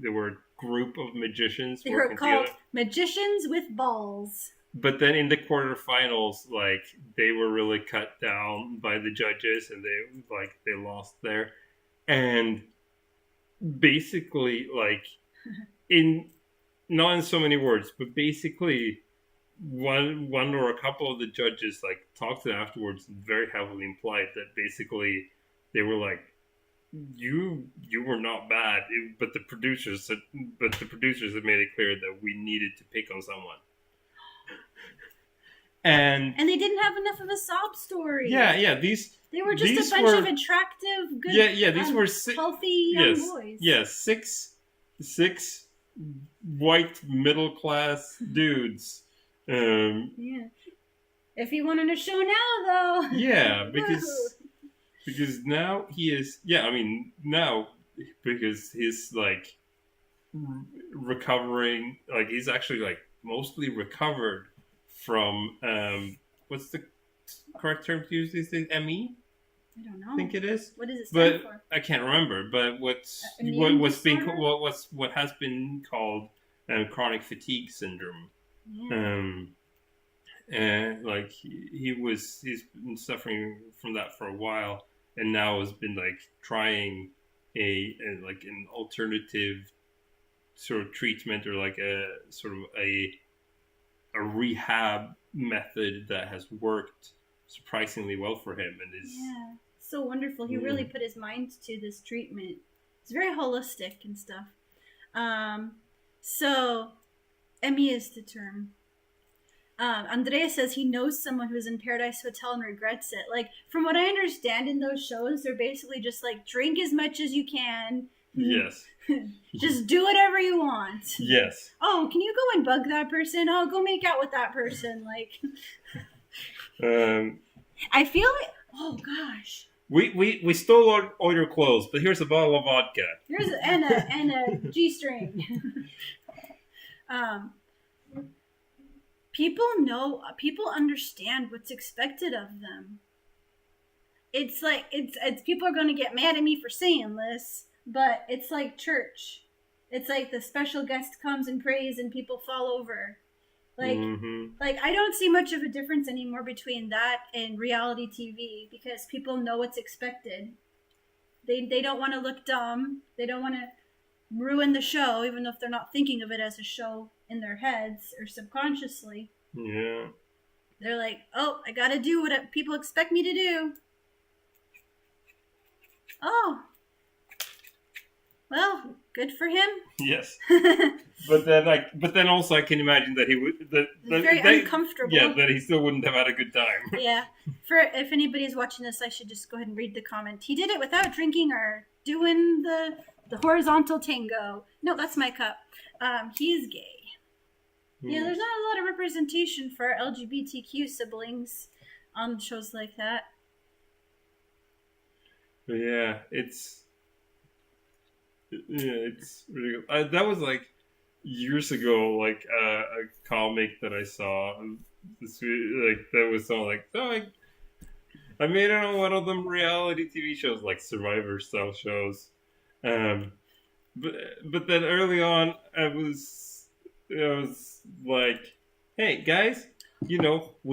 there were a group of magicians. They were called Magicians with Balls. But then in the quarterfinals, they were really cut down by the judges, and they lost there. And basically, not in so many words, but basically, one or a couple of the judges talked afterwards and very heavily implied that basically they were like, you were not bad, but the producers had made it clear that we needed to pick on someone. And they didn't have enough of a sob story. Yeah. They were just a bunch of attractive, good, these were healthy young boys. Yes, six white middle class dudes. Yeah. If he wanted a show now, though. Yeah, because now he is. Yeah, I mean now because he's recovering. He's actually mostly recovered from what's the correct term to use these days? ME? I don't know. I think it is. What does it stand for? I can't remember. But what has been called chronic fatigue syndrome. Yeah. And he's been suffering from that for a while, and now has been trying an alternative sort of treatment, or a sort of a rehab method that has worked surprisingly well for him, and is so wonderful. He really put his mind to this treatment. It's very holistic and stuff. So Emmy is the term. Andrea says he knows someone who's in Paradise Hotel and regrets it. From what I understand in those shows, they're basically just drink as much as you can. Yes. Just do whatever you want. Yes. Oh, can you go and bug that person? Oh, go make out with that person. I feel oh gosh. We stole all your clothes, but here's a bottle of vodka. Here's and a G-string. People understand what's expected of them. It's like it's people are going to get mad at me for saying this, but it's like church. It's like the special guest comes and prays and people fall over. Like I don't see much of a difference anymore between that and reality TV because people know what's expected. They don't want to look dumb. They don't want to ruin the show, even if they're not thinking of it as a show in their heads or subconsciously. Yeah. They're like, oh, I gotta do what people expect me to do. Oh. Well, good for him. Yes. but then also I can imagine that he would very uncomfortable. Yeah, that he still wouldn't have had a good time. Yeah. If anybody's watching this, I should just go ahead and read the comment. He did it without drinking or doing the horizontal tango. No, that's my cup. He's gay. Yeah, there's not a lot of representation for LGBTQ siblings on shows like that. Yeah, it's really good. That was like years ago, like a comic that I saw. That was so like, I made it on one of them reality TV shows, like Survivor style shows. But then early on, I was like, hey guys, we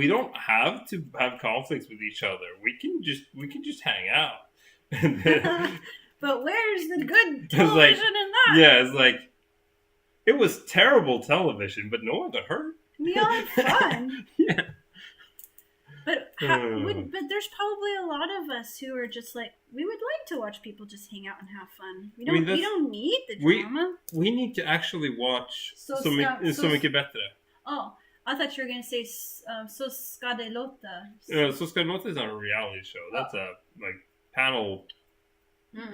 don't have to have conflicts with each other. We can just hang out. But where's the good television in that? Yeah, it's like it was terrible television, but no one got hurt. We all had fun. Yeah. But there's probably a lot of us who are just like, we would like to watch people just hang out and have fun. We don't need the drama. We need to actually watch So Mycket Bättre. Oh, I thought you were going to say Så ska det låta. Så ska det låta is not a reality show. That's a panel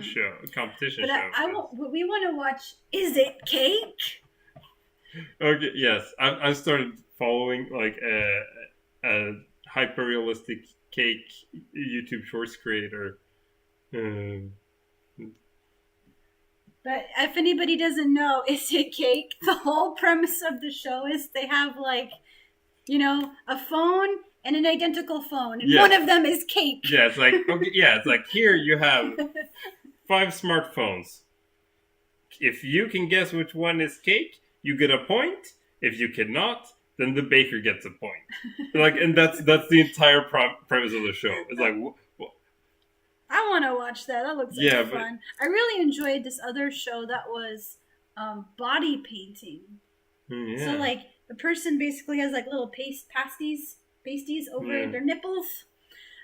show, competition show. But we want to watch Is It Cake? Okay, yes. I started following like a hyper-realistic cake YouTube Shorts creator. But if anybody doesn't know, Is It Cake? The whole premise of the show is they have a phone and an identical phone, and one of them is cake. Yeah, it's like it's like here you have 5 smartphones. If you can guess which one is cake, you get a point. If you cannot, then the baker gets a point. And that's the entire premise of the show. It's like, I want to watch that. That looks like fun. I really enjoyed this other show that was body painting. Yeah. So the person basically has little pasties over their nipples,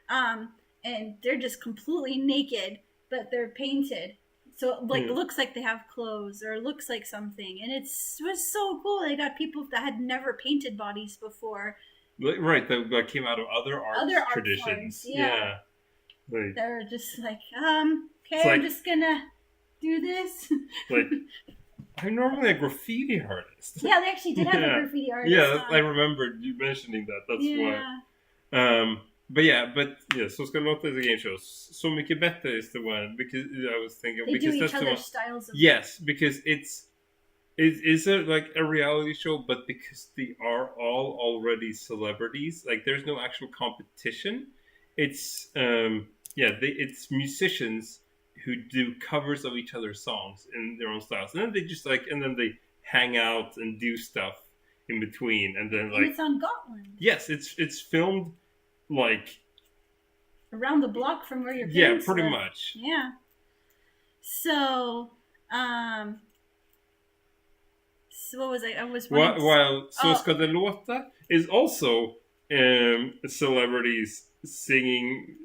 and they're just completely naked, but they're painted. So it looks like they have clothes or it looks like something, and it was so cool. They got people that had never painted bodies before. Right, that came out of other art traditions. Forms, yeah. They're just like, okay, I'm just gonna do this. I'm normally a graffiti artist. Yeah, they actually did have a graffiti artist. Yeah, I remembered you mentioning that. That's why. Så ska det låta is a game show. So Mycket Bättre is the one because I was thinking they because do that's each the one. Other's styles of Yes, because it's a reality show, but because they are all already celebrities, there's no actual competition. It's it's musicians who do covers of each other's songs in their own styles, and then they just and then they hang out and do stuff in between, and then and it's on Gotland. Yes, it's filmed around the block from where your parents pretty live. much. Yeah. So, so what was I was while Så ska det låta is also celebrities singing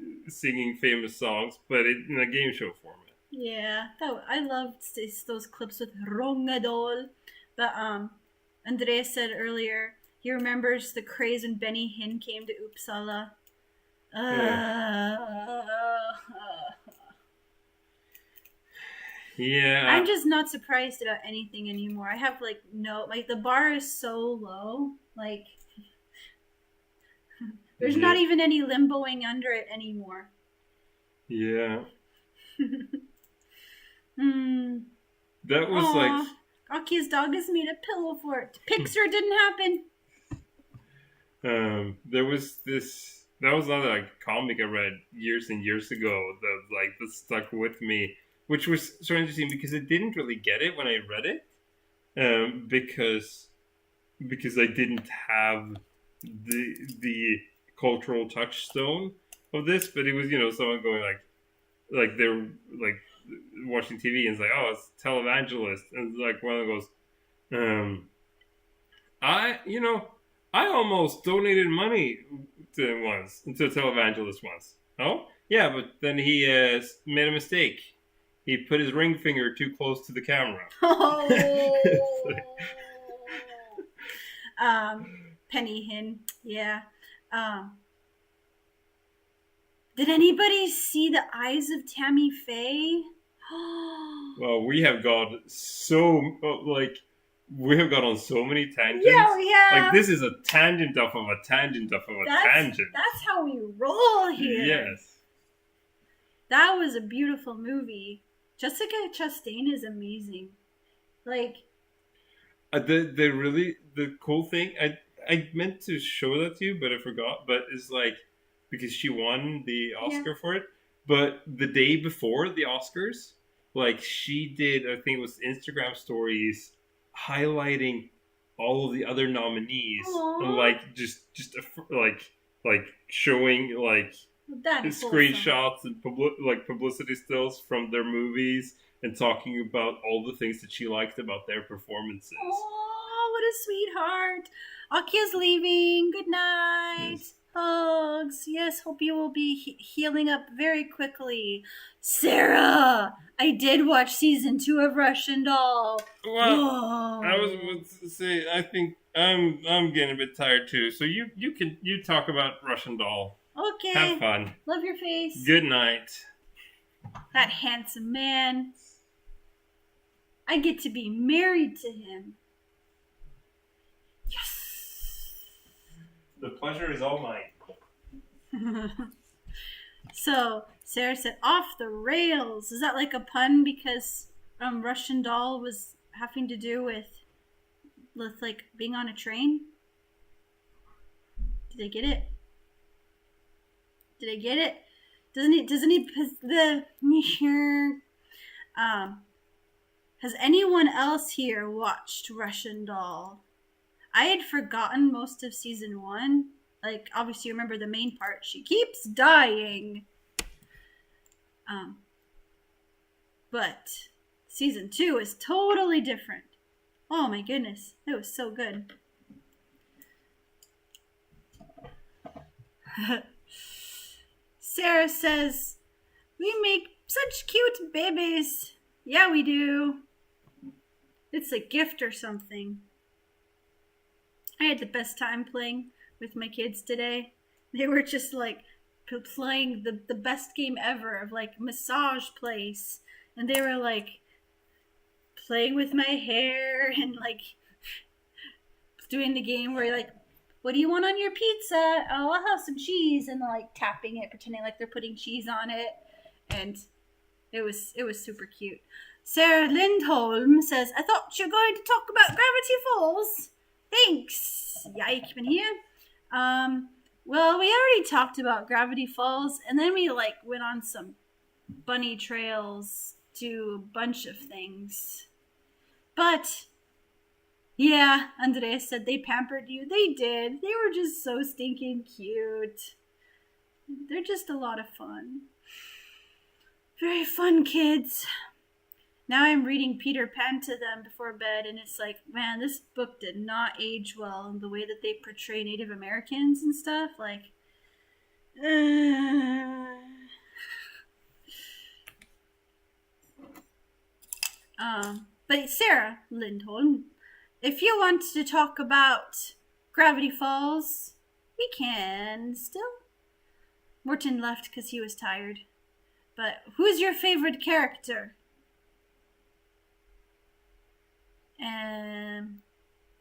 famous songs, but in a game show format. Yeah, I loved those clips with Rongadol. But Andreas said earlier he remembers the craze when Benny Hinn came to Uppsala. Yeah. I'm just not surprised about anything anymore. I have the bar is so low. There's not even any limboing under it anymore. Yeah. Hmm. That was Aw. Aki's dog has made a pillow for it. Pixar didn't happen. there was this. That was another like comic I read years and years ago that stuck with me, which was so interesting because I didn't really get it when I read it, because I didn't have the cultural touchstone of this, but it was someone going like they're like watching TV and it's like, oh, it's televangelist, and like one of them goes, I I almost donated money to him once, to a televangelist once. Oh yeah, but then he made a mistake. He put his ring finger too close to the camera. Oh. Penny Hin. Yeah. Did anybody see the eyes of Tammy Faye? Well, we have gone on so many tangents. Yeah, we have. Like this is a tangent of a tangent of a tangent. That's how we roll here. Yes. That was a beautiful movie. Jessica Chastain is amazing. Like the cool thing, I meant to show that to you, but I forgot. But it's like because she won the Oscar for it. But the day before the Oscars, like she did, I think it was Instagram stories highlighting all of the other nominees. Aww. And like just like showing like screenshots and publicity stills from their movies and talking about all the things that she liked about their performances. Oh, what a sweetheart. Akia's leaving. Good night. Yes. Hugs. Yes, hope you will be healing up very quickly. Sarah, I did watch season 2 of Russian Doll. Well, whoa. I was about to say, I think I'm getting a bit tired too. So you talk about Russian Doll. Okay. Have fun. Love your face. Good night. That handsome man. I get to be married to him. Yes. The pleasure is all mine. So Sarah said, "Off the rails." Is that like a pun because Russian Doll was having to do with like being on a train? Did I get it? Did I get it? Doesn't he has anyone else here watched Russian Doll? I had forgotten most of season 1. Like, obviously, you remember the main part. She keeps dying. But season 2 is totally different. Oh my goodness, it was so good. Sarah says, "We make such cute babies." Yeah, we do. It's a gift or something. I had the best time playing with my kids today. They were just like playing the best game ever of like Massage Place. And they were like playing with my hair and like doing the game where you're like, "What do you want on your pizza?" "Oh, I'll have some cheese," and like tapping it, pretending like they're putting cheese on it. And it was super cute. Sarah Lindholm says, "I thought you were going to talk about Gravity Falls." Thanks. Yike, been here. Well, we already talked about Gravity Falls, and then we like went on some bunny trails, to a bunch of things. But yeah, Andrea said they pampered you. They did. They were just so stinking cute. They're just a lot of fun. Very fun kids. Now I'm reading Peter Pan to them before bed, and it's like, man, this book did not age well in the way that they portray Native Americans and stuff. Like, but Sarah Lindholm, if you want to talk about Gravity Falls, we can still. Morton left because he was tired. But who's your favorite character?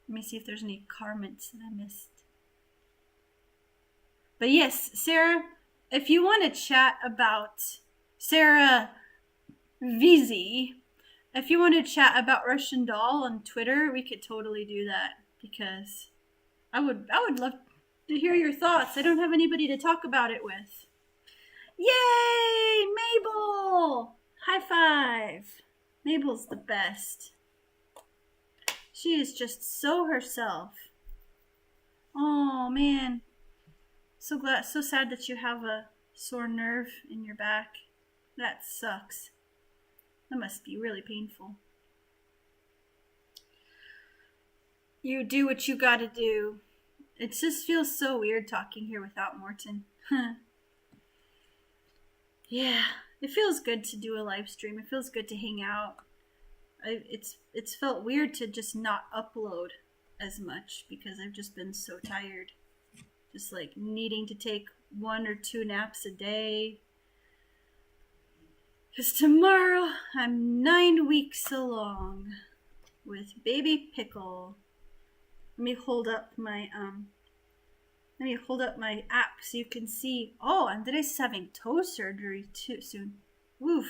Let me see if there's any comments that I missed. But yes, Sarah, if you want to chat about Sarah VZ, if you want to chat about Russian Doll on Twitter, we could totally do that because I would love to hear your thoughts. I don't have anybody to talk about it with. Yay, Mabel! High five. Mabel's the best. She is just so herself. Oh man. So sad that you have a sore nerve in your back. That sucks. That must be really painful. You do what you gotta do. It just feels so weird talking here without Morton. Yeah, it feels good to do a live stream. It feels good to hang out. It's felt weird to just not upload as much because I've just been so tired. Just like needing to take 1 or 2 naps a day. Because tomorrow I'm 9 weeks along with baby Pickle. Let me hold up my app so you can see. Oh, Andres is having toe surgery too soon. Woof.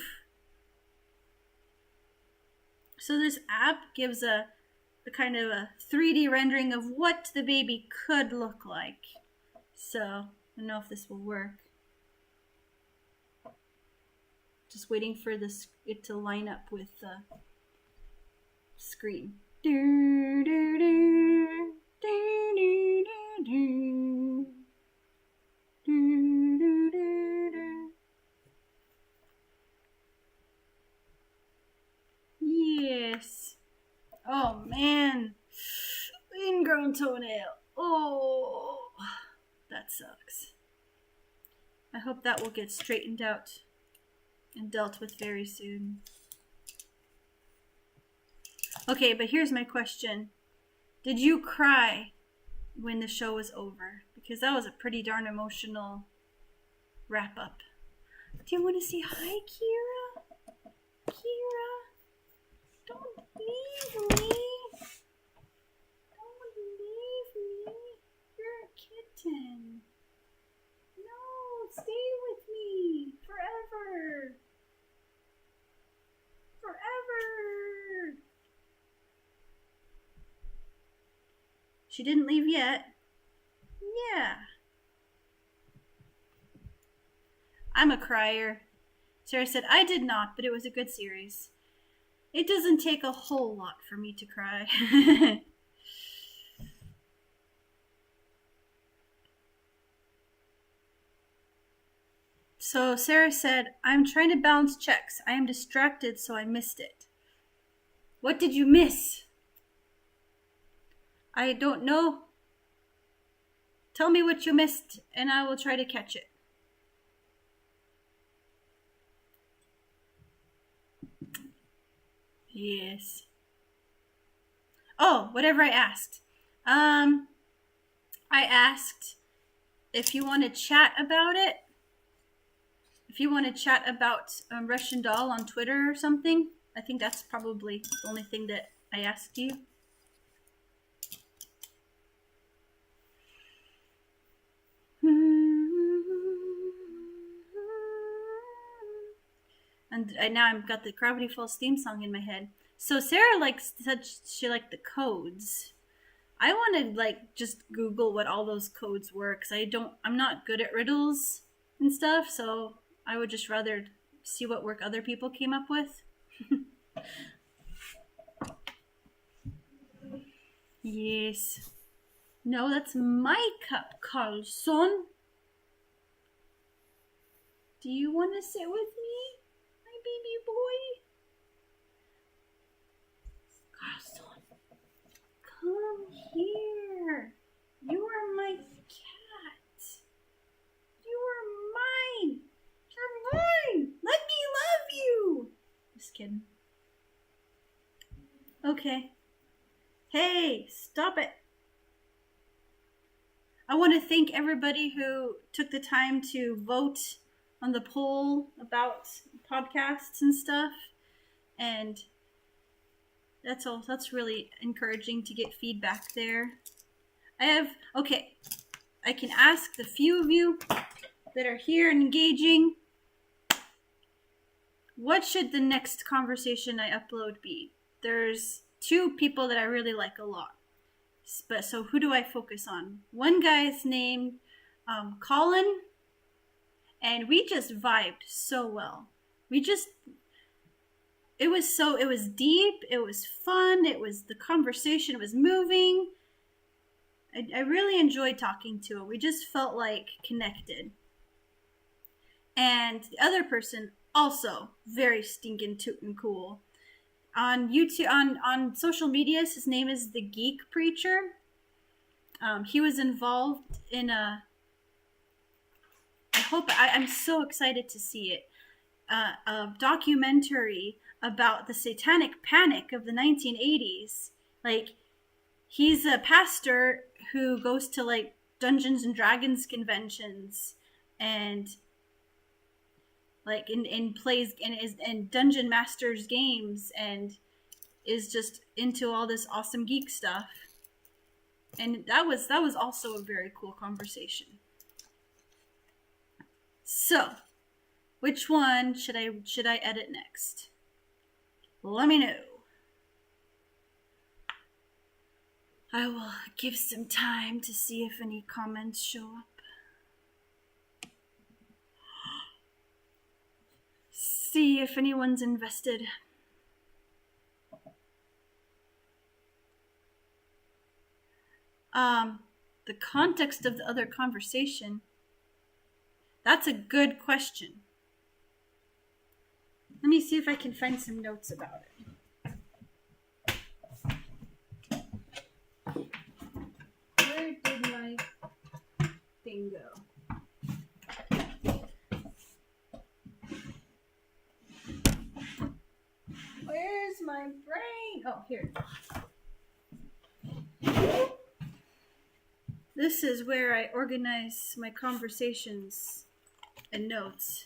So this app gives a kind of a 3D rendering of what the baby could look like. So I don't know if this will work. Just waiting for it to line up with the screen. Do, do, do, do, do, do, do, do, do, do. Yes. Oh man. Ingrown toenail. Oh, that sucks. I hope that will get straightened out and dealt with very soon. Okay, but here's my question. Did you cry when the show was over? Because that was a pretty darn emotional wrap up. Do you want to say hi, Kira? Kira? Don't leave me. Don't leave me. You're a kitten. No, stay with me forever. Forever. She didn't leave yet. Yeah. I'm a crier. Sarah said, I did not, but it was a good series. It doesn't take a whole lot for me to cry. So Sarah said, I'm trying to bounce checks. I am distracted, so I missed it. What did you miss? I don't know. Tell me what you missed, and I will try to catch it. Yes. Oh, whatever I asked. I asked if you want to chat about it. If you want to chat about Russian Doll on Twitter or something. I think that's probably the only thing that I asked you. And now I've got the Gravity Falls theme song in my head. So Sarah she liked the codes. I want to just Google what all those codes were because I'm not good at riddles and stuff. So I would just rather see what work other people came up with. Yes. No, that's my cup, Carlson. Do you want to sit with me, my baby boy? Carlson, come here. You are my cat. You are mine. You're mine. Let me love you. Just kidding. Okay. Hey, stop it. I want to thank everybody who took the time to vote on the poll about podcasts and stuff. And that's all. That's really encouraging to get feedback there. I can ask the few of you that are here and engaging. what should the next conversation I upload be? There's 2 people that I really like a lot. But so who do I focus on? One guy's named Colin, and we just vibed so well. It was deep, it was fun, the conversation was moving. I really enjoyed talking to him. We just felt like connected. And the other person, also very stinking tootin' cool. On YouTube, on social media, his name is The Geek Preacher. He was involved in I'm so excited to see it, a documentary about the satanic panic of the 1980s. Like, he's a pastor who goes to like Dungeons and Dragons conventions and like in plays and Dungeon Masters games and is just into all this awesome geek stuff. And that was also a very cool conversation. So, which one should I edit next? Let me know. I will give some time to see if any comments show up. See if anyone's invested. The context of the other conversation. That's a good question. Let me see if I can find some notes about it. Where did my thing go? Where's my brain? Oh, here. This is where I organize my conversations and notes.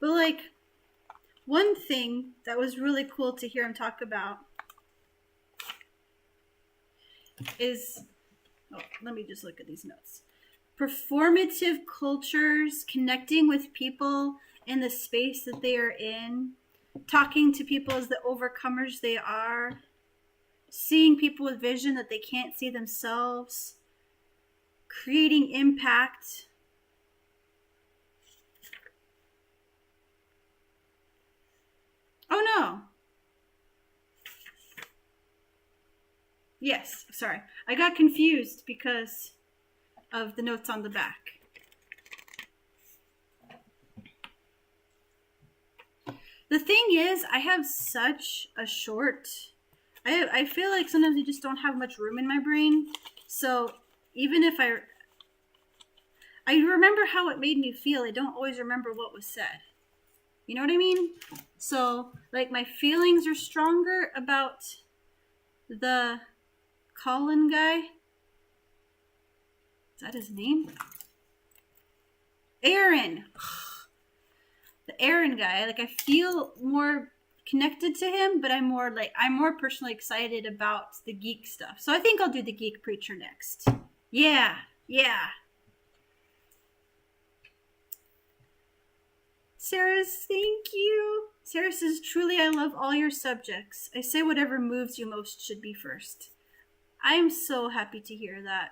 But like, one thing that was really cool to hear him talk about is, let me just look at these notes. Performative cultures, connecting with people in the space that they are in, talking to people as the overcomers they are, seeing people with vision that they can't see themselves, creating impact. Oh no. Yes, sorry. I got confused because of the notes on the back. The thing is, I have such a short... I feel like sometimes I just don't have much room in my brain. So even if I remember how it made me feel, I don't always remember what was said. You know what I mean? So, like, my feelings are stronger about the Colin guy. Is that his name? Aaron. The Aaron guy. Like, I feel more connected to him, but I'm more personally excited about the geek stuff. So I think I'll do the Geek Preacher next. Yeah. Sarah, thank you. Sarah says, truly, I love all your subjects. I say whatever moves you most should be first. I am so happy to hear that.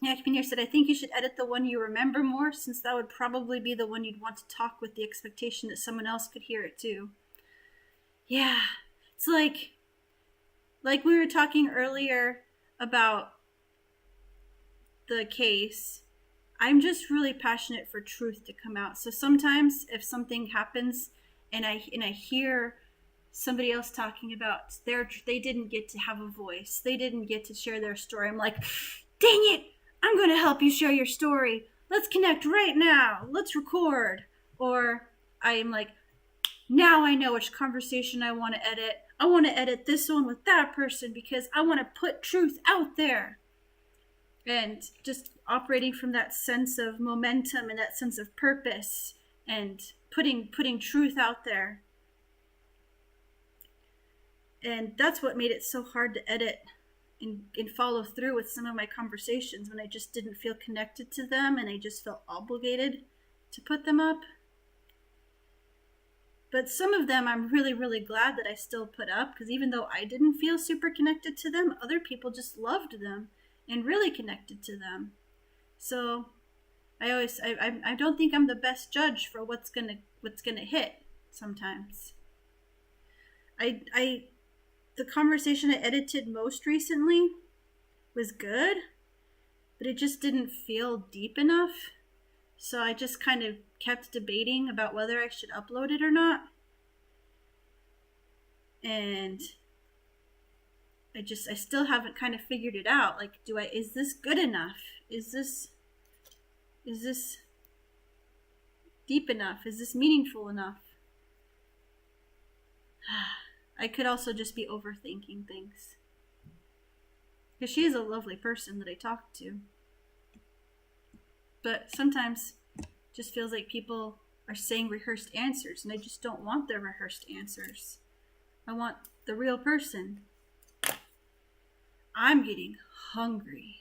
Yakmir said, I think you should edit the one you remember more, since that would probably be the one you'd want to talk with the expectation that someone else could hear it too. Yeah, it's like we were talking earlier about the case. I'm just really passionate for truth to come out. So sometimes if something happens and I hear somebody else talking about they didn't get to have a voice, they didn't get to share their story, I'm like, dang it, I'm going to help you share your story. Let's connect right now. Let's record. Or I'm like, now I know which conversation I want to edit. I want to edit this one with that person because I want to put truth out there. And just operating from that sense of momentum and that sense of purpose and putting truth out there. And that's what made it so hard to edit and follow through with some of my conversations when I just didn't feel connected to them and I just felt obligated to put them up. But some of them I'm really, really glad that I still put up, because even though I didn't feel super connected to them, other people just loved them and really connected to them. So I don't think I'm the best judge for what's gonna hit sometimes. The conversation I edited most recently was good, but it just didn't feel deep enough. So I just kind of kept debating about whether I should upload it or not. And I still haven't kind of figured it out. Like, is this good enough? Is this deep enough? Is this meaningful enough? I could also just be overthinking things. Because she is a lovely person that I talk to. But sometimes it just feels like people are saying rehearsed answers, and I just don't want their rehearsed answers. I want the real person. I'm getting hungry.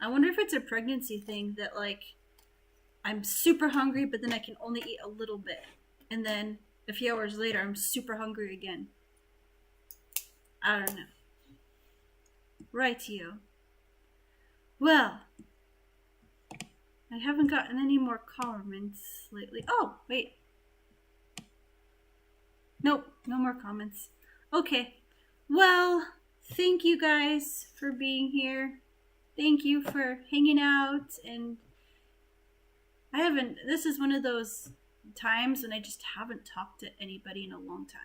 I wonder if it's a pregnancy thing that, like, I'm super hungry, but then I can only eat a little bit. And then a few hours later, I'm super hungry again. I don't know. Rightio. Well, I haven't gotten any more comments lately. Oh, wait. Nope, no more comments. Okay. Well, thank you guys for being here. Thank you for hanging out. And this is one of those times when I just haven't talked to anybody in a long time.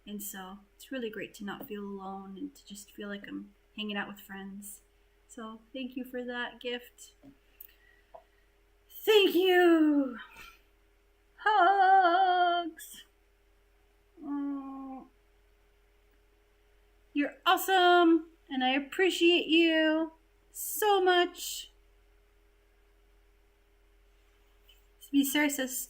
And so it's really great to not feel alone and to just feel like I'm hanging out with friends. So thank you for that gift. Thank you. Hugs. Oh. You're awesome, and I appreciate you so much. Sarah says,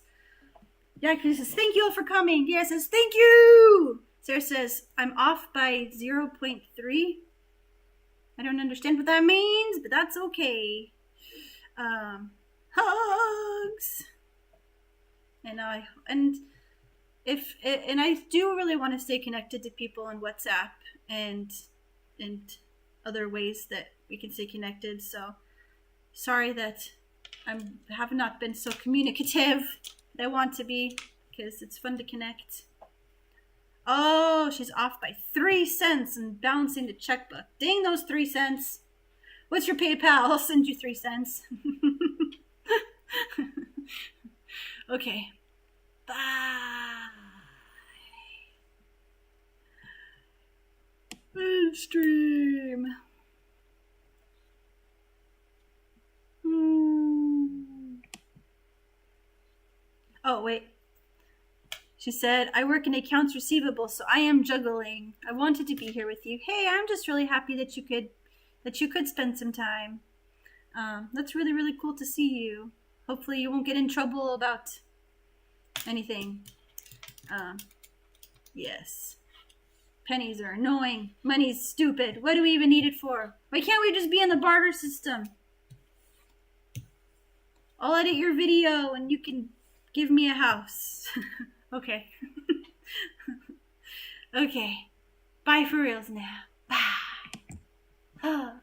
Jackie says, thank you all for coming. Yeah, says, thank you. Sarah says, I'm off by 0.3. I don't understand what that means, but that's okay. Hugs. And I do really want to stay connected to people on WhatsApp and other ways that we can stay connected. So sorry that I have not been so communicative that I want to be, because it's fun to connect. Oh, she's off by 3 cents and balancing the checkbook. Dang those 3 cents. What's your PayPal? I'll send you 3 cents. Okay. Bye. Stream. Oh, wait. She said, I work in accounts receivable, so I am juggling. I wanted to be here with you. Hey, I'm just really happy that you could spend some time. That's really, really cool to see you. Hopefully you won't get in trouble about anything. Yes. Pennies are annoying. Money's stupid. What do we even need it for? Why can't we just be in the barter system? I'll edit your video and you can give me a house. Okay. Okay. Bye for reals now. Bye.